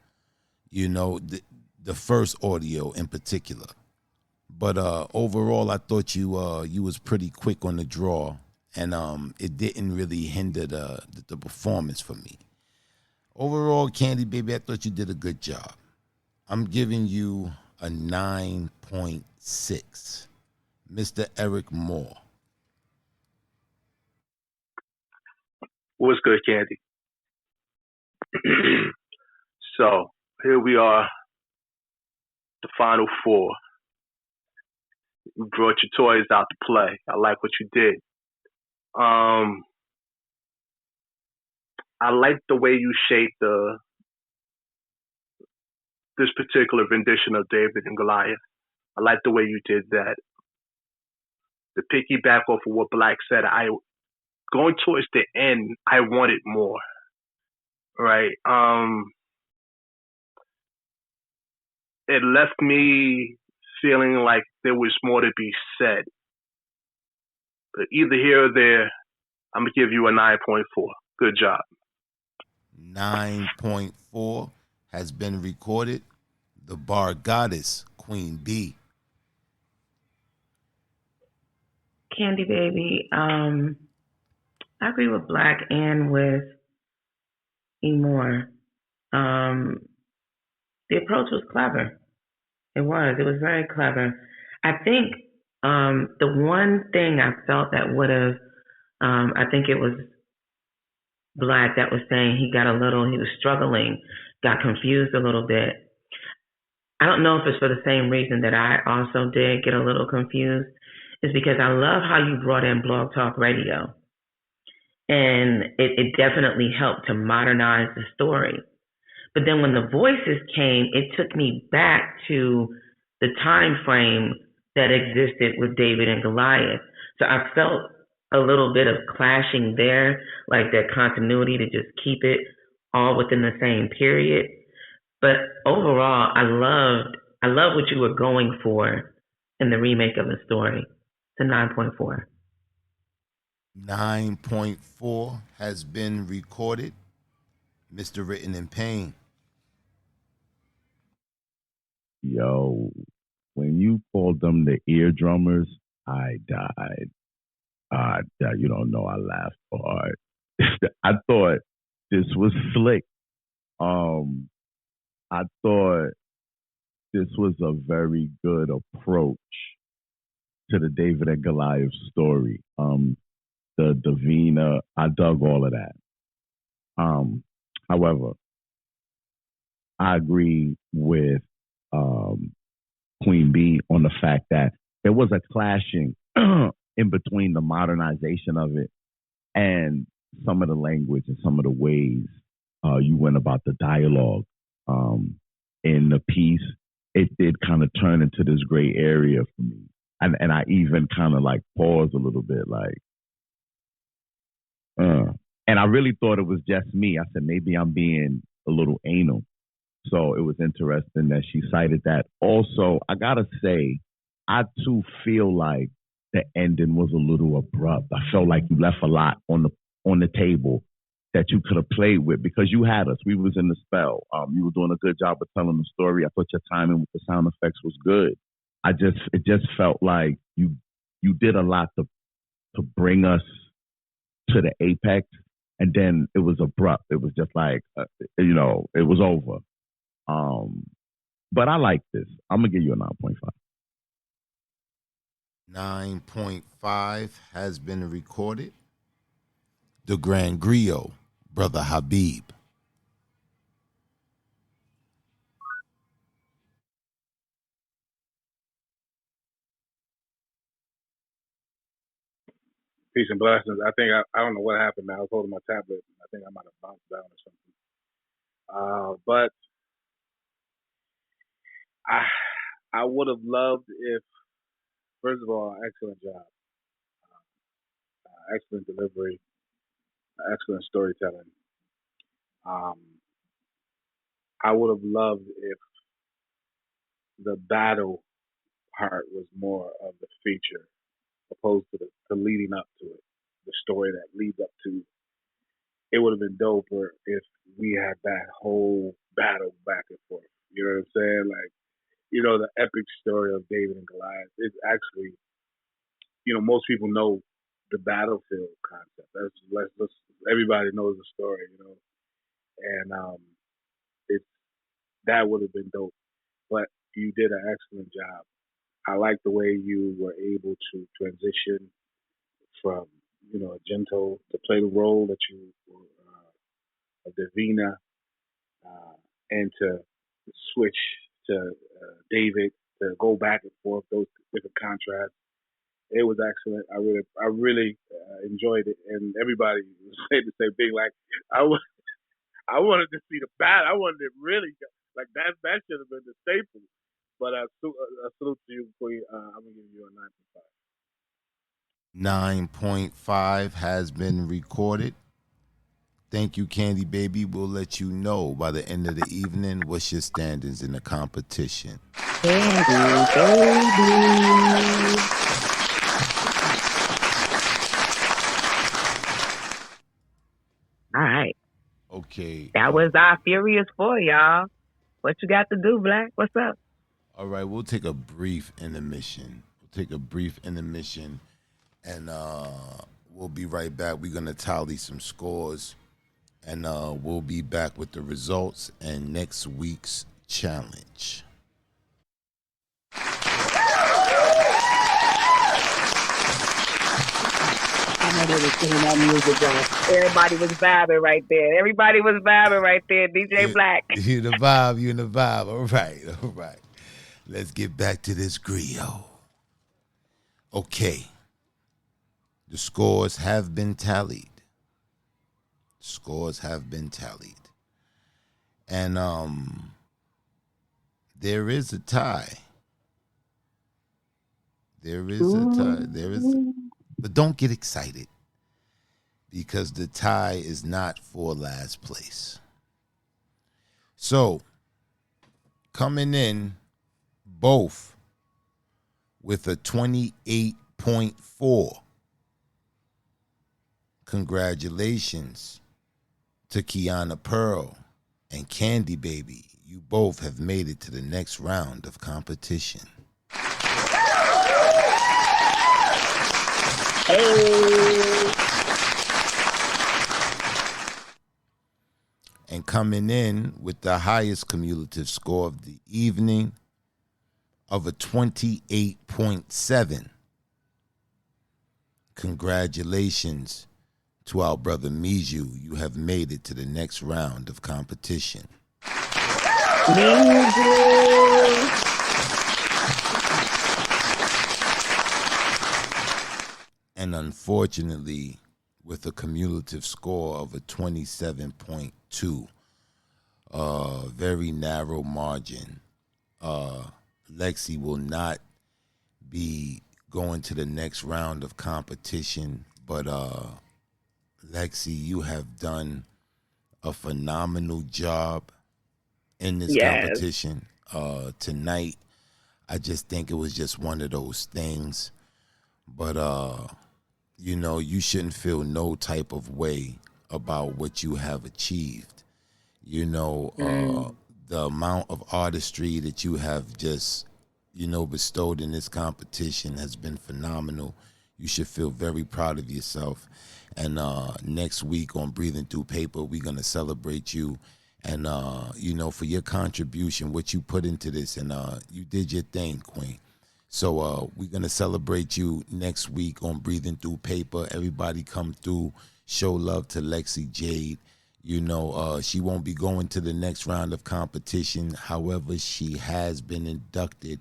the first audio in particular. But overall, I thought you was pretty quick on the draw, and it didn't really hinder the performance for me. Overall, Candy Baby, I thought you did a good job. I'm giving you a 9.6. Mr. Eric Moore. What's good, Candy? So here we are, the final four. You brought your toys out to play. I like what you did. I like the way you shaped this particular rendition of David and Goliath. I like the way you did that. To piggyback off of what Black said, going towards the end, I wanted more. Right? It left me feeling like there was more to be said. But either here or there, I'm going to give you a 9.4. Good job. 9.4 has been recorded. The bar goddess, Queen B. Candy Baby, I agree with Black and with Moore. The approach was clever. It was very clever. I think The one thing I felt that would have, I think it was Black that was saying he was struggling, got confused a little bit. I don't know if it's for the same reason that I also did get a little confused. It's because I love how you brought in Blog Talk Radio. And it definitely helped to modernize the story. But then when the voices came, it took me back to the time frame that existed with David and Goliath. So I felt a little bit of clashing there, like that continuity to just keep it all within the same period. But overall, I love what you were going for in the remake of the story. It's a 9.4. 9.4 has been recorded. Mr. Written in Pain. Yo, when you called them the eardrummers, I died. You don't know, I laughed hard. I thought this was slick. I thought this was a very good approach to the David and Goliath story. The Davina, I dug all of that. However, I agree with Queen B on the fact that there was a clashing in between the modernization of it and some of the language and some of the ways you went about the dialogue in the piece. It did kind of turn into this gray area for me. And I even kind of like paused a little bit like, and I really thought it was just me. I said, maybe I'm being a little anal. So it was interesting that she cited that. Also, I gotta say, I too feel like the ending was a little abrupt. I felt like you left a lot on the table that you could have played with because you had us. We was in the spell. You were doing a good job of telling the story. I thought your timing with the sound effects was good. It just felt like you did a lot to bring us to the apex, and then it was abrupt. It was just like, it was over. But I like this. I'm gonna give you a 9.5. 9.5 has been recorded. The Grand Griot, Brother Habib. Peace and blessings. I think I don't know what happened now. I was holding my tablet. I think I might have bounced down or something. But I would have loved if, first of all, excellent job, excellent delivery, excellent storytelling. I would have loved if the battle part was more of the feature, opposed to the leading up to it, the story that leads up to. It would have been doper if we had that whole battle back and forth. You know what I'm saying? Like, the epic story of David and Goliath is actually, most people know the battlefield concept. Everybody knows the story, and that would have been dope. But you did an excellent job. I like the way you were able to transition from, a gentle to play the role that you were of Davina, and to switch to David, to go back and forth, those different contrasts. It was excellent. I really enjoyed it, and everybody was saying the same thing. Like I wanted to see the bat. I wanted it really like that. That should have been the staple. But I salute to you, Queen. I'm gonna give you a 9.5. 9.5 has been recorded. Thank you, Candy Baby. We'll let you know by the end of the evening what's your standings in the competition. Candy Baby. All right. Okay. That was our Furious 4, y'all. What you got to do, Black? What's up? All right, we'll take a brief intermission. And we'll be right back. We're going to tally some scores, and we'll be back with the results and next week's challenge. Everybody was singing that music, though. Everybody was vibing right there. Everybody was vibing right there. DJ Black. You in the vibe, you in the vibe. All right. Let's get back to this griot. Okay. The scores have been tallied. And there is a tie. But don't get excited, because the tie is not for last place. So, coming in both with a 28.4. Congratulations to Kiana Pearl and Candy Baby. You both have made it to the next round of competition. Hey. And coming in with the highest cumulative score of the evening of a 28.7. Congratulations to our brother Miju. You have made it to the next round of competition. And unfortunately, with a cumulative score of a 27.2, very narrow margin, Lexi will not be going to the next round of competition. But Lexi, you have done a phenomenal job in this competition. Tonight, I just think it was just one of those things. But you shouldn't feel no type of way about what you have achieved. The amount of artistry that you have just, bestowed in this competition has been phenomenal. You should feel very proud of yourself. And next week on Breathing Through Paper, we're going to celebrate you. And, for your contribution, what you put into this. And you did your thing, Queen. So we're going to celebrate you next week on Breathing Through Paper. Everybody come through, show love to Lexi Jade. She won't be going to the next round of competition. However, she has been inducted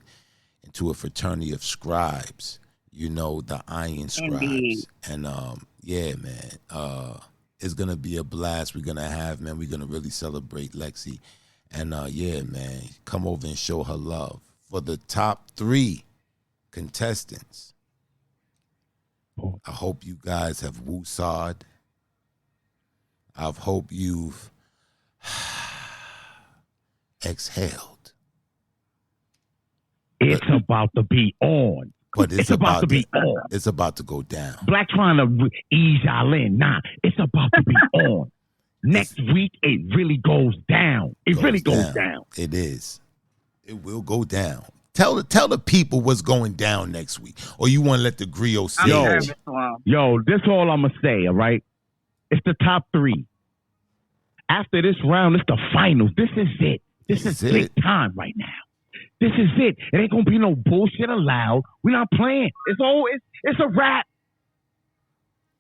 into a fraternity of scribes, the Iron Scribes. Indeed. And, it's going to be a blast we're going to have, man. We're going to really celebrate Lexi. And, come over and show her love. For the top 3 contestants, I hope you guys have woosawed. I hope you've exhaled. It's about to be on. But it's about to be on. It's about to go down. Black trying to ease y'all in. Nah, it's about to be on. Next week, it really goes down. It really goes down. It is. It will go down. Tell the people what's going down next week. Or you want to let the griot say it? Yo, this all I'm going to say, all right? It's the top 3. After this round, it's the finals. This is it. This is big time right now. This is it. It ain't going to be no bullshit allowed. We're not playing. It's a wrap.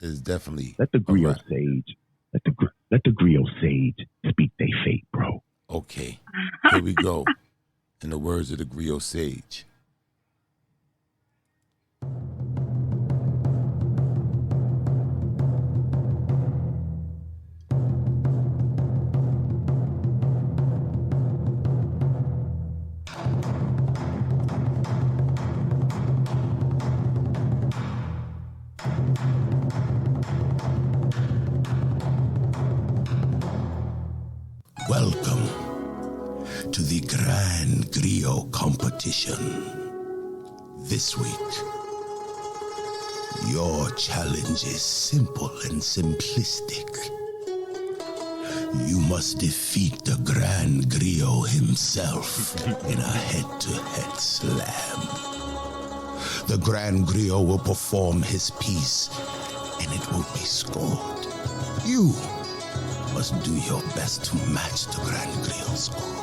It's definitely Let the griot sage. Let the griot sage speak their fate, bro. Okay. Here we go. In the words of the griot sage. Welcome to the Grand Griot competition. This week, your challenge is simple and simplistic. You must defeat the Grand Griot himself in a head-to-head slam. The Grand Griot will perform his piece, and it will be scored. You must do your best to match the Grand Griot's score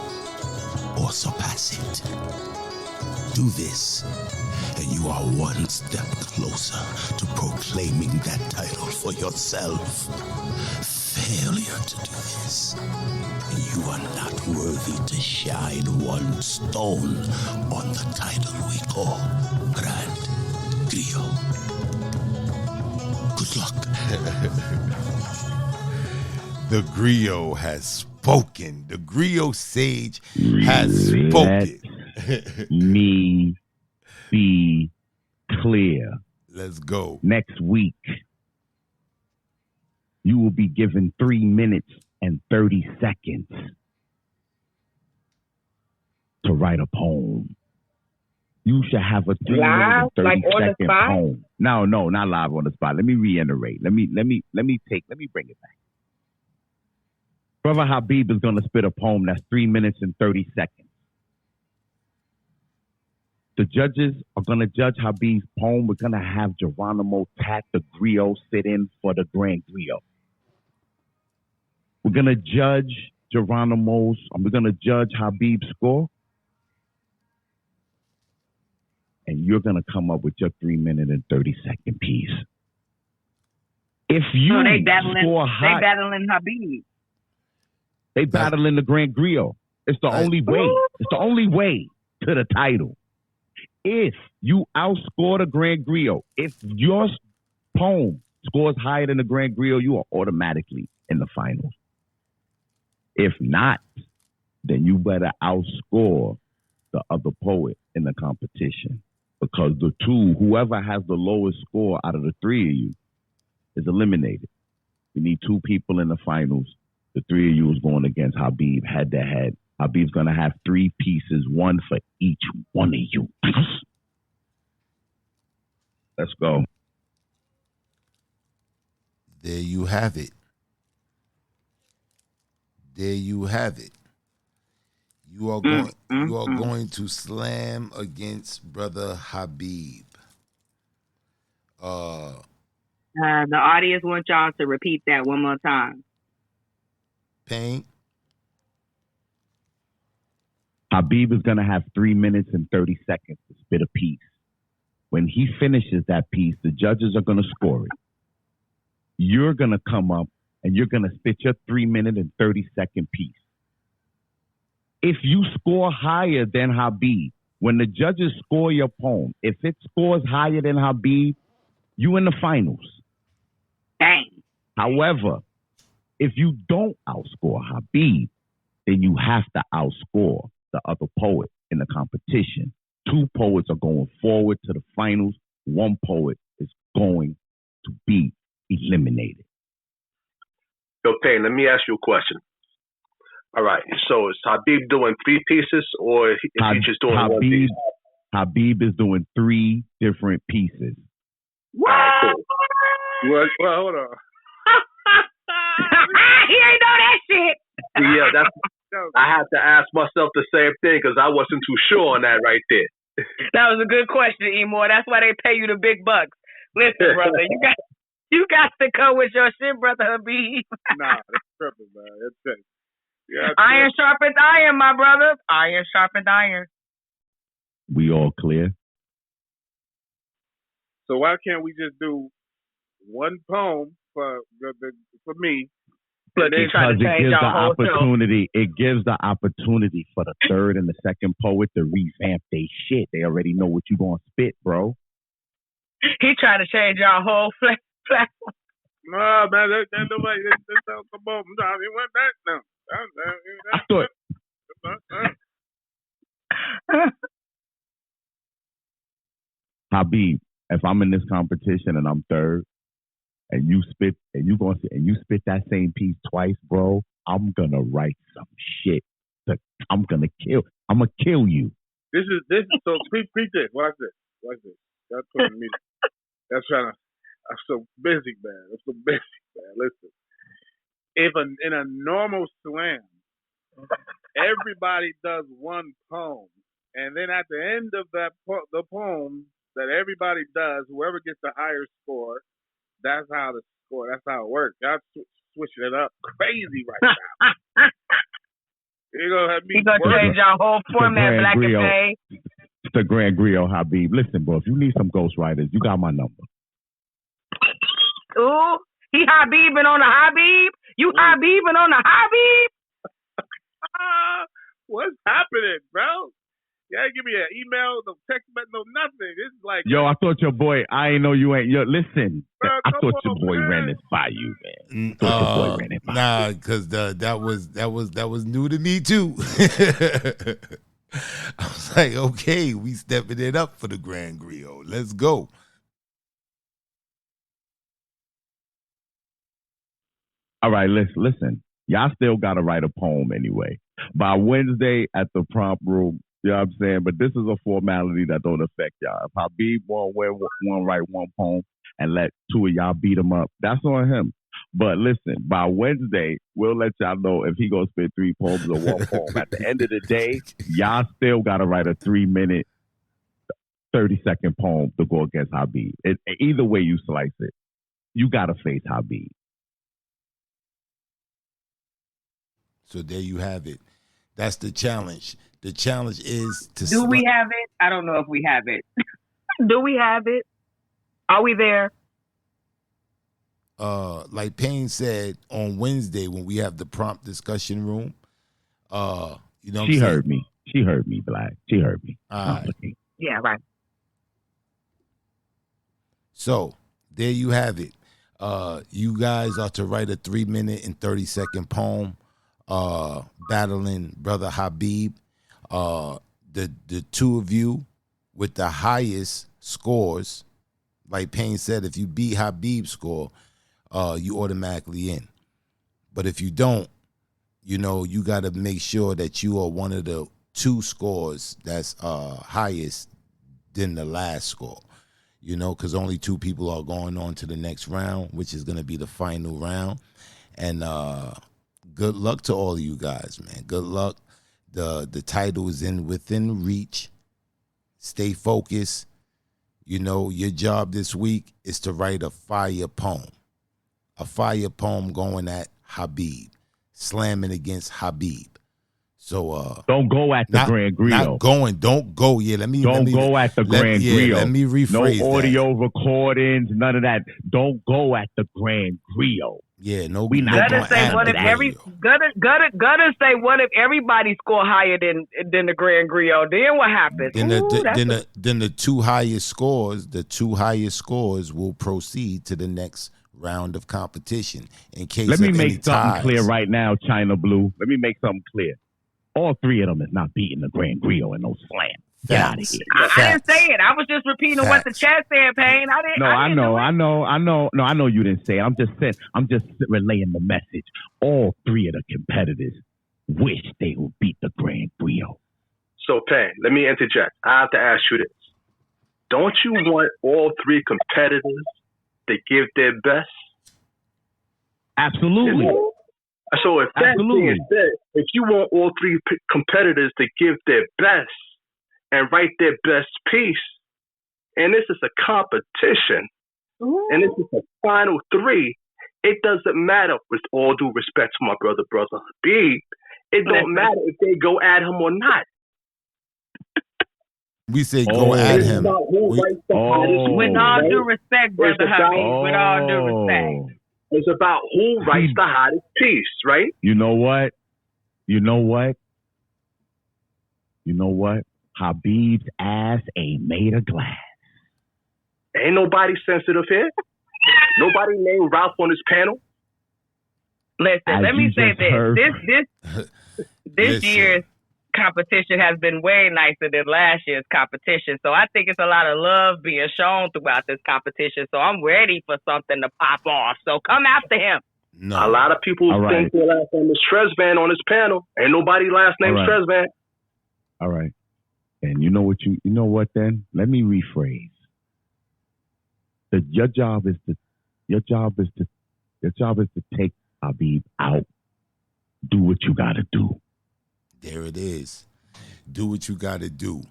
or surpass it. Do this, and you are one step closer to proclaiming that title for yourself. Failure to do this, and you are not worthy to shine one stone on the title we call Grand Griot. Good luck. The Griot has spoken. The Griot sage has spoken. Let me be clear. Let's go. Next week, you will be given 3 minutes and 30 seconds to write a poem. You should have a 3 minute and 30 second poem. No, not live on the spot. Let me reiterate. Let me bring it back. Brother Habib is gonna spit a poem that's 3 minutes and 30 seconds. The judges are gonna judge Habib's poem. We're gonna have Geronimo Tat the Griot sit in for the Grand Griot. We're gonna judge we're gonna judge Habib's score. And you're going to come up with your 3 minute and 30 second piece. If you they score high, they battling Habib. They battling the Grand Griot. It's the only way. It's the only way to the title. If you outscore the Grand Griot, if your poem scores higher than the Grand Griot, you are automatically in the finals. If not, then you better outscore the other poet in the competition. Because whoever has the lowest score out of the three of you is eliminated. We need 2 people in the finals. The 3 of you is going against Habib head to head. Habib's going to have 3 pieces, 1 for each one of you. Let's go. There you have it. There you have it. You are going to slam against Brother Habib. The audience wants y'all to repeat that one more time. Paint. Habib is going to have 3 minutes and 30 seconds to spit a piece. When he finishes that piece, the judges are going to score it. You're going to come up and you're going to spit your 3 minute and 30 second piece. If you score higher than Habib, when the judges score your poem, if it scores higher than Habib, you in the finals. Dang. However, if you don't outscore Habib, then you have to outscore the other poet in the competition. 2 poets are going forward to the finals. 1 poet is going to be eliminated. Yo, Payne, let me ask you a question. All right, so is Habib doing 3 pieces, or is he just doing 1 piece? Habib is doing 3 different pieces. What? All right, cool. Well, hold on. He ain't know that shit. Yeah, I had to ask myself the same thing because I wasn't too sure on that right there. That was a good question, Emor. That's why they pay you the big bucks. Listen, brother, you got to go with your shit, brother Habib. Nah, that's tripping, man. That's it. Yeah, iron sharpens iron, my brother. Iron sharpens iron. We all clear? So why can't we just do 1 poem for me? Because it gives the opportunity. It gives the opportunity for the 3rd and the 2nd poet to revamp their shit. They already know what you gonna spit, bro. He trying to change our whole platform. No, man, that's the way. Come on, he went back now. I thought. Habib, if I'm in this competition and I'm 3rd, and you spit that same piece twice, bro, I'm gonna write some shit. I'm gonna kill you. This is so speak this. Watch this. That's putting me. That's trying to. I'm so busy, man. Listen, if in a normal slam, everybody does 1 poem, and then at the end of the poem that everybody does, whoever gets the higher score, that's how the score. That's how it works. Y'all switching it up crazy right now. You're gonna have me. You're gonna change our whole format, Black and Bay. to Grand Griot Habib. Listen, bro, if you need some ghostwriters, you got my number. Ooh, he Habibing on the Habib. You Habibing on the Habib. What's happening, bro? You ain't give me an email, no text, no nothing. This is like, Yo, I thought your boy. I ain't know you ain't. Yo, listen, bro, I thought your on, boy man. ran this by you, man. I thought your boy ran it by Nah, because that was new to me too. I was like, okay, we stepping it up for the Grand Griot. Let's go. All right, listen. Y'all still got to write a poem anyway. By Wednesday at the prompt room, you know what I'm saying? But this is a formality that don't affect y'all. If Habib won't write one poem and let two of y'all beat him up, that's on him. But listen, by Wednesday, we'll let y'all know if he gonna spit 3 poems or 1 poem. At the end of the day, y'all still got to write a 3-minute, 30-second poem to go against Habib. Either way you slice it, you got to face Habib. So there you have it. That's the challenge. The challenge is to. Do we have it? I don't know if we have it. Do we have it? Are we there? Like Payne said on Wednesday when we have the prompt discussion room. You know, what She I'm heard me. She heard me, Black. She heard me. All right. Yeah, right. So there you have it. You guys are to write a 3-minute and 30-second poem. Battling Brother Habib. The two of you with the highest scores, like Payne said, if you beat Habib's score, you automatically in. But if you don't, you know, you got to make sure that you are one of the 2 scores that's highest than the last score. You know, because only 2 people are going on to the next round, which is going to be the final round. And good luck to all of you guys, man. Good luck. The title is within reach. Stay focused. You know, your job this week is to write a fire poem. A fire poem going at Habib. Slamming against Habib. So don't go at the Grand Griot. Not going. Don't go. Yeah, let me go at the Grand Griot. Let me rephrase no audio recordings, none of that. Don't go at the Grand Griot. Yeah, no. We not gonna say what if gonna say what if everybody score higher than the Grand Griot? Then what happens? Then the 2 highest scores, will proceed to the next round of competition. In case let me make something ties. clear right now, China Blue. Let me make something clear. All 3 of them is not beating the Grand Griot in no slam. Get out of here. I didn't say it. I was just repeating what the chat said, Payne. I know. No, I know you didn't say it. I'm just relaying the message. All 3 of the competitors wish they would beat the Grand Griot. So, Payne, let me interject. I have to ask you this. Don't you want all 3 competitors to give their best? Absolutely. So if that's being said, if you want all 3 competitors to give their best and write their best piece, and this is a competition, and this is the final 3, it doesn't matter, with all due respect to my brother Habib, it don't matter if they go at him or not. We say go at him. With all due respect, brother Habib, with all due respect. It's about who writes the hottest piece, right? You know what? Habib's ass ain't made of glass. Ain't nobody sensitive here. Nobody named Ralph on this panel. Listen, let me say this. This year's competition has been way nicer than last year's competition. So I think it's a lot of love being shown throughout this competition. So I'm ready for something to pop off. So come after him. No. A lot of people think their last name is Trezvan on this panel. Ain't nobody last name is Trezvan. All right. And you know what then? Let me rephrase. Your job is to take Habib out. Do what you gotta do. There it is. Do what you gotta do.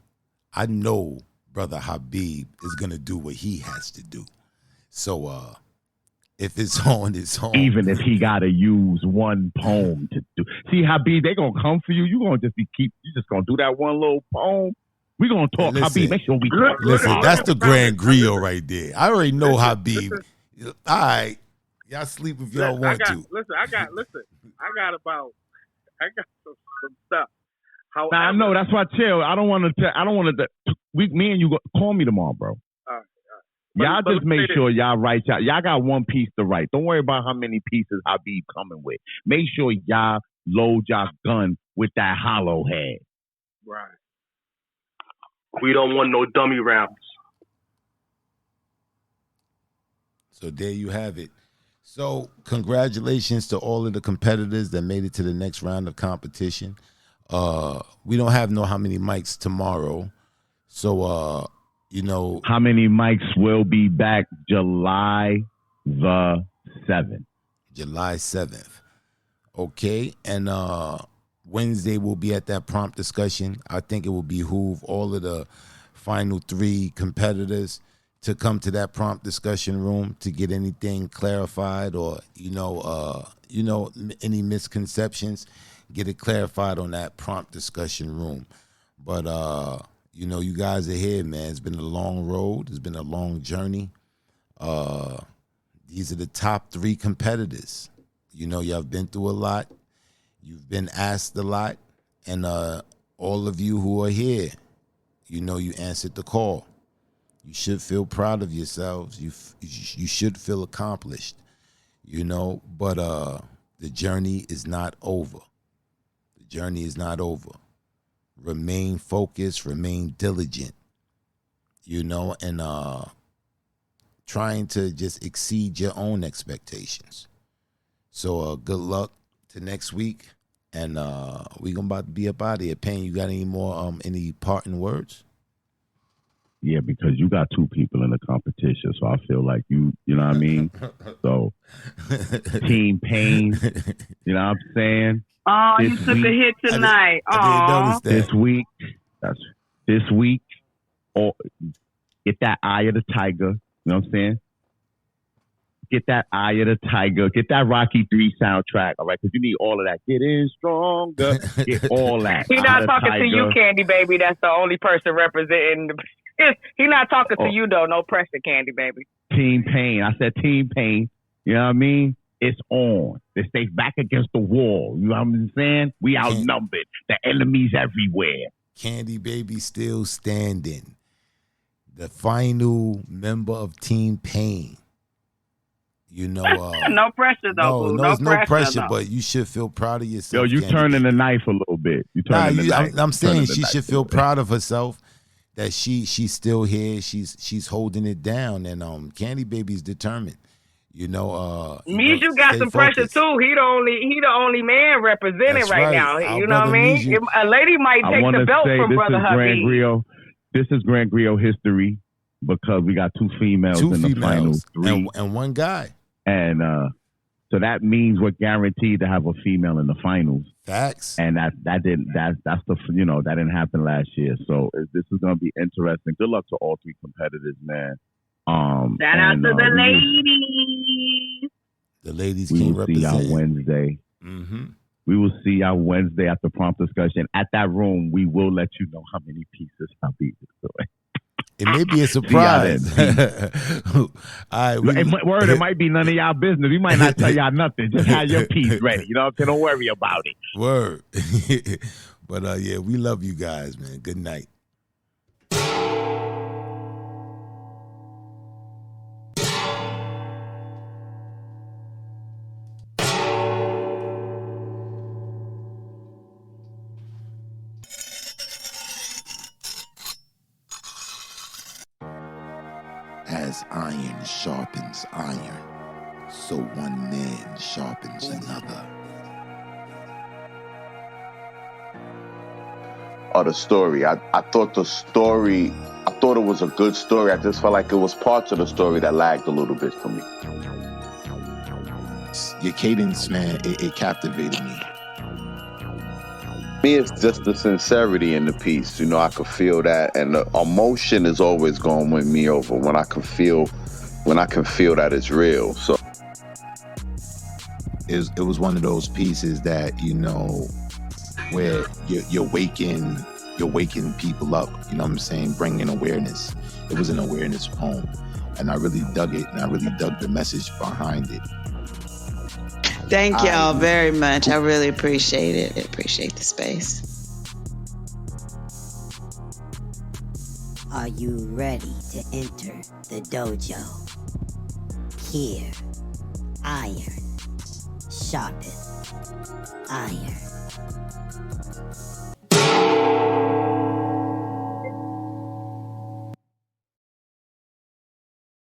I know Brother Habib is gonna do what he has to do. So if it's on, it's on. Even if he gotta use one poem to do. See, Habib, they gonna come for you. You just gonna do that one little poem. We're going to talk, Habib. Make sure we talk. Listen, that's the Grand Griot right there. I already know Habib. All right. Y'all sleep if y'all want to. I got some stuff. However, I know. That's why, chill. I don't want to. Me and you call me tomorrow, bro. Y'all just make sure y'all write. Y'all got one piece to write. Don't worry about how many pieces Habib coming with. Make sure y'all load y'all gun with that hollow head. Right. We don't want no dummy rounds. So there you have it. So congratulations to all of the competitors that made it to the next round of competition. We don't have how many mics tomorrow. So, how many mics will be back July the 7th? July 7th. Okay. And Wednesday we'll be at that prompt discussion. I think it will behoove all of the final 3 competitors to come to that prompt discussion room to get anything clarified or, any misconceptions, get it clarified on that prompt discussion room. But, you guys are here, man. It's been a long road. It's been a long journey. These are the top 3 competitors. Y'all have been through a lot. You've been asked a lot. And all of you who are here, you answered the call. You should feel proud of yourselves. You should feel accomplished, but the journey is not over. The journey is not over. Remain focused, remain diligent, and trying to just exceed your own expectations. So good luck to next week, and we gonna about to be up out of here. Payne, you got any more any parting words? Yeah, because you got 2 people in the competition, so I feel like you know what I mean? So, Team Payne, you know what I'm saying? Oh, you took a hit tonight. I didn't notice that. This week, get that eye of the tiger, you know what I'm saying? Get that eye of the tiger, get that Rocky 3 soundtrack, all right? Because you need all of that. Get in stronger, get all that. He's not talking to you, Candy Baby. That's the only person representing He's not talking to you, though. No pressure, Candy Baby. Team Payne. I said Team Payne. You know what I mean? It's on. They stay back against the wall. You know what I'm saying? We outnumbered. The enemy's everywhere. Candy Baby still standing. The final member of Team Payne. No pressure, though. No pressure, but you should feel proud of yourself. Yo, you turning the knife a little bit. I'm saying she should feel proud of herself. That she's still here, she's holding it down, and Candy Baby's determined. Mijou got some pressure too. He the only man representing right now. You know what I mean? A lady might take the belt from Brother Habib. This is Grand Griot history because we got 2 females in the final 3 and 1 guy, and so that means we're guaranteed to have a female in the finals. Facts. And that didn't happen last year. So this is gonna be interesting. Good luck to all 3 competitors, man. Shout out to the ladies. The ladies we can will represent. See y'all Wednesday. Mm-hmm. We will see y'all Wednesday at the prompt discussion. At that room, we will let you know how many pieces Habib is doing. It may be a surprise. It might be none of y'all business. We might not tell y'all nothing. Just have your piece ready. You know what I'm saying? Don't worry about it. Word. But yeah, we love you guys, man. Good night. As iron sharpens iron, so one man sharpens another. The story. I thought it was a good story. I just felt like it was parts of the story that lagged a little bit for me. Your cadence, man, it captivated me. Me, it's just the sincerity in the piece. I could feel that, and the emotion is always going to win me over when I can feel that it's real. So it was one of those pieces that where you're waking you're waking people up, you know what I'm saying, bringing awareness. It was an awareness poem, and I really dug it, and I really dug the message behind it. Thank y'all very much. I really appreciate it. I appreciate the space. Are you ready to enter the dojo? Here, iron, sharpeth iron.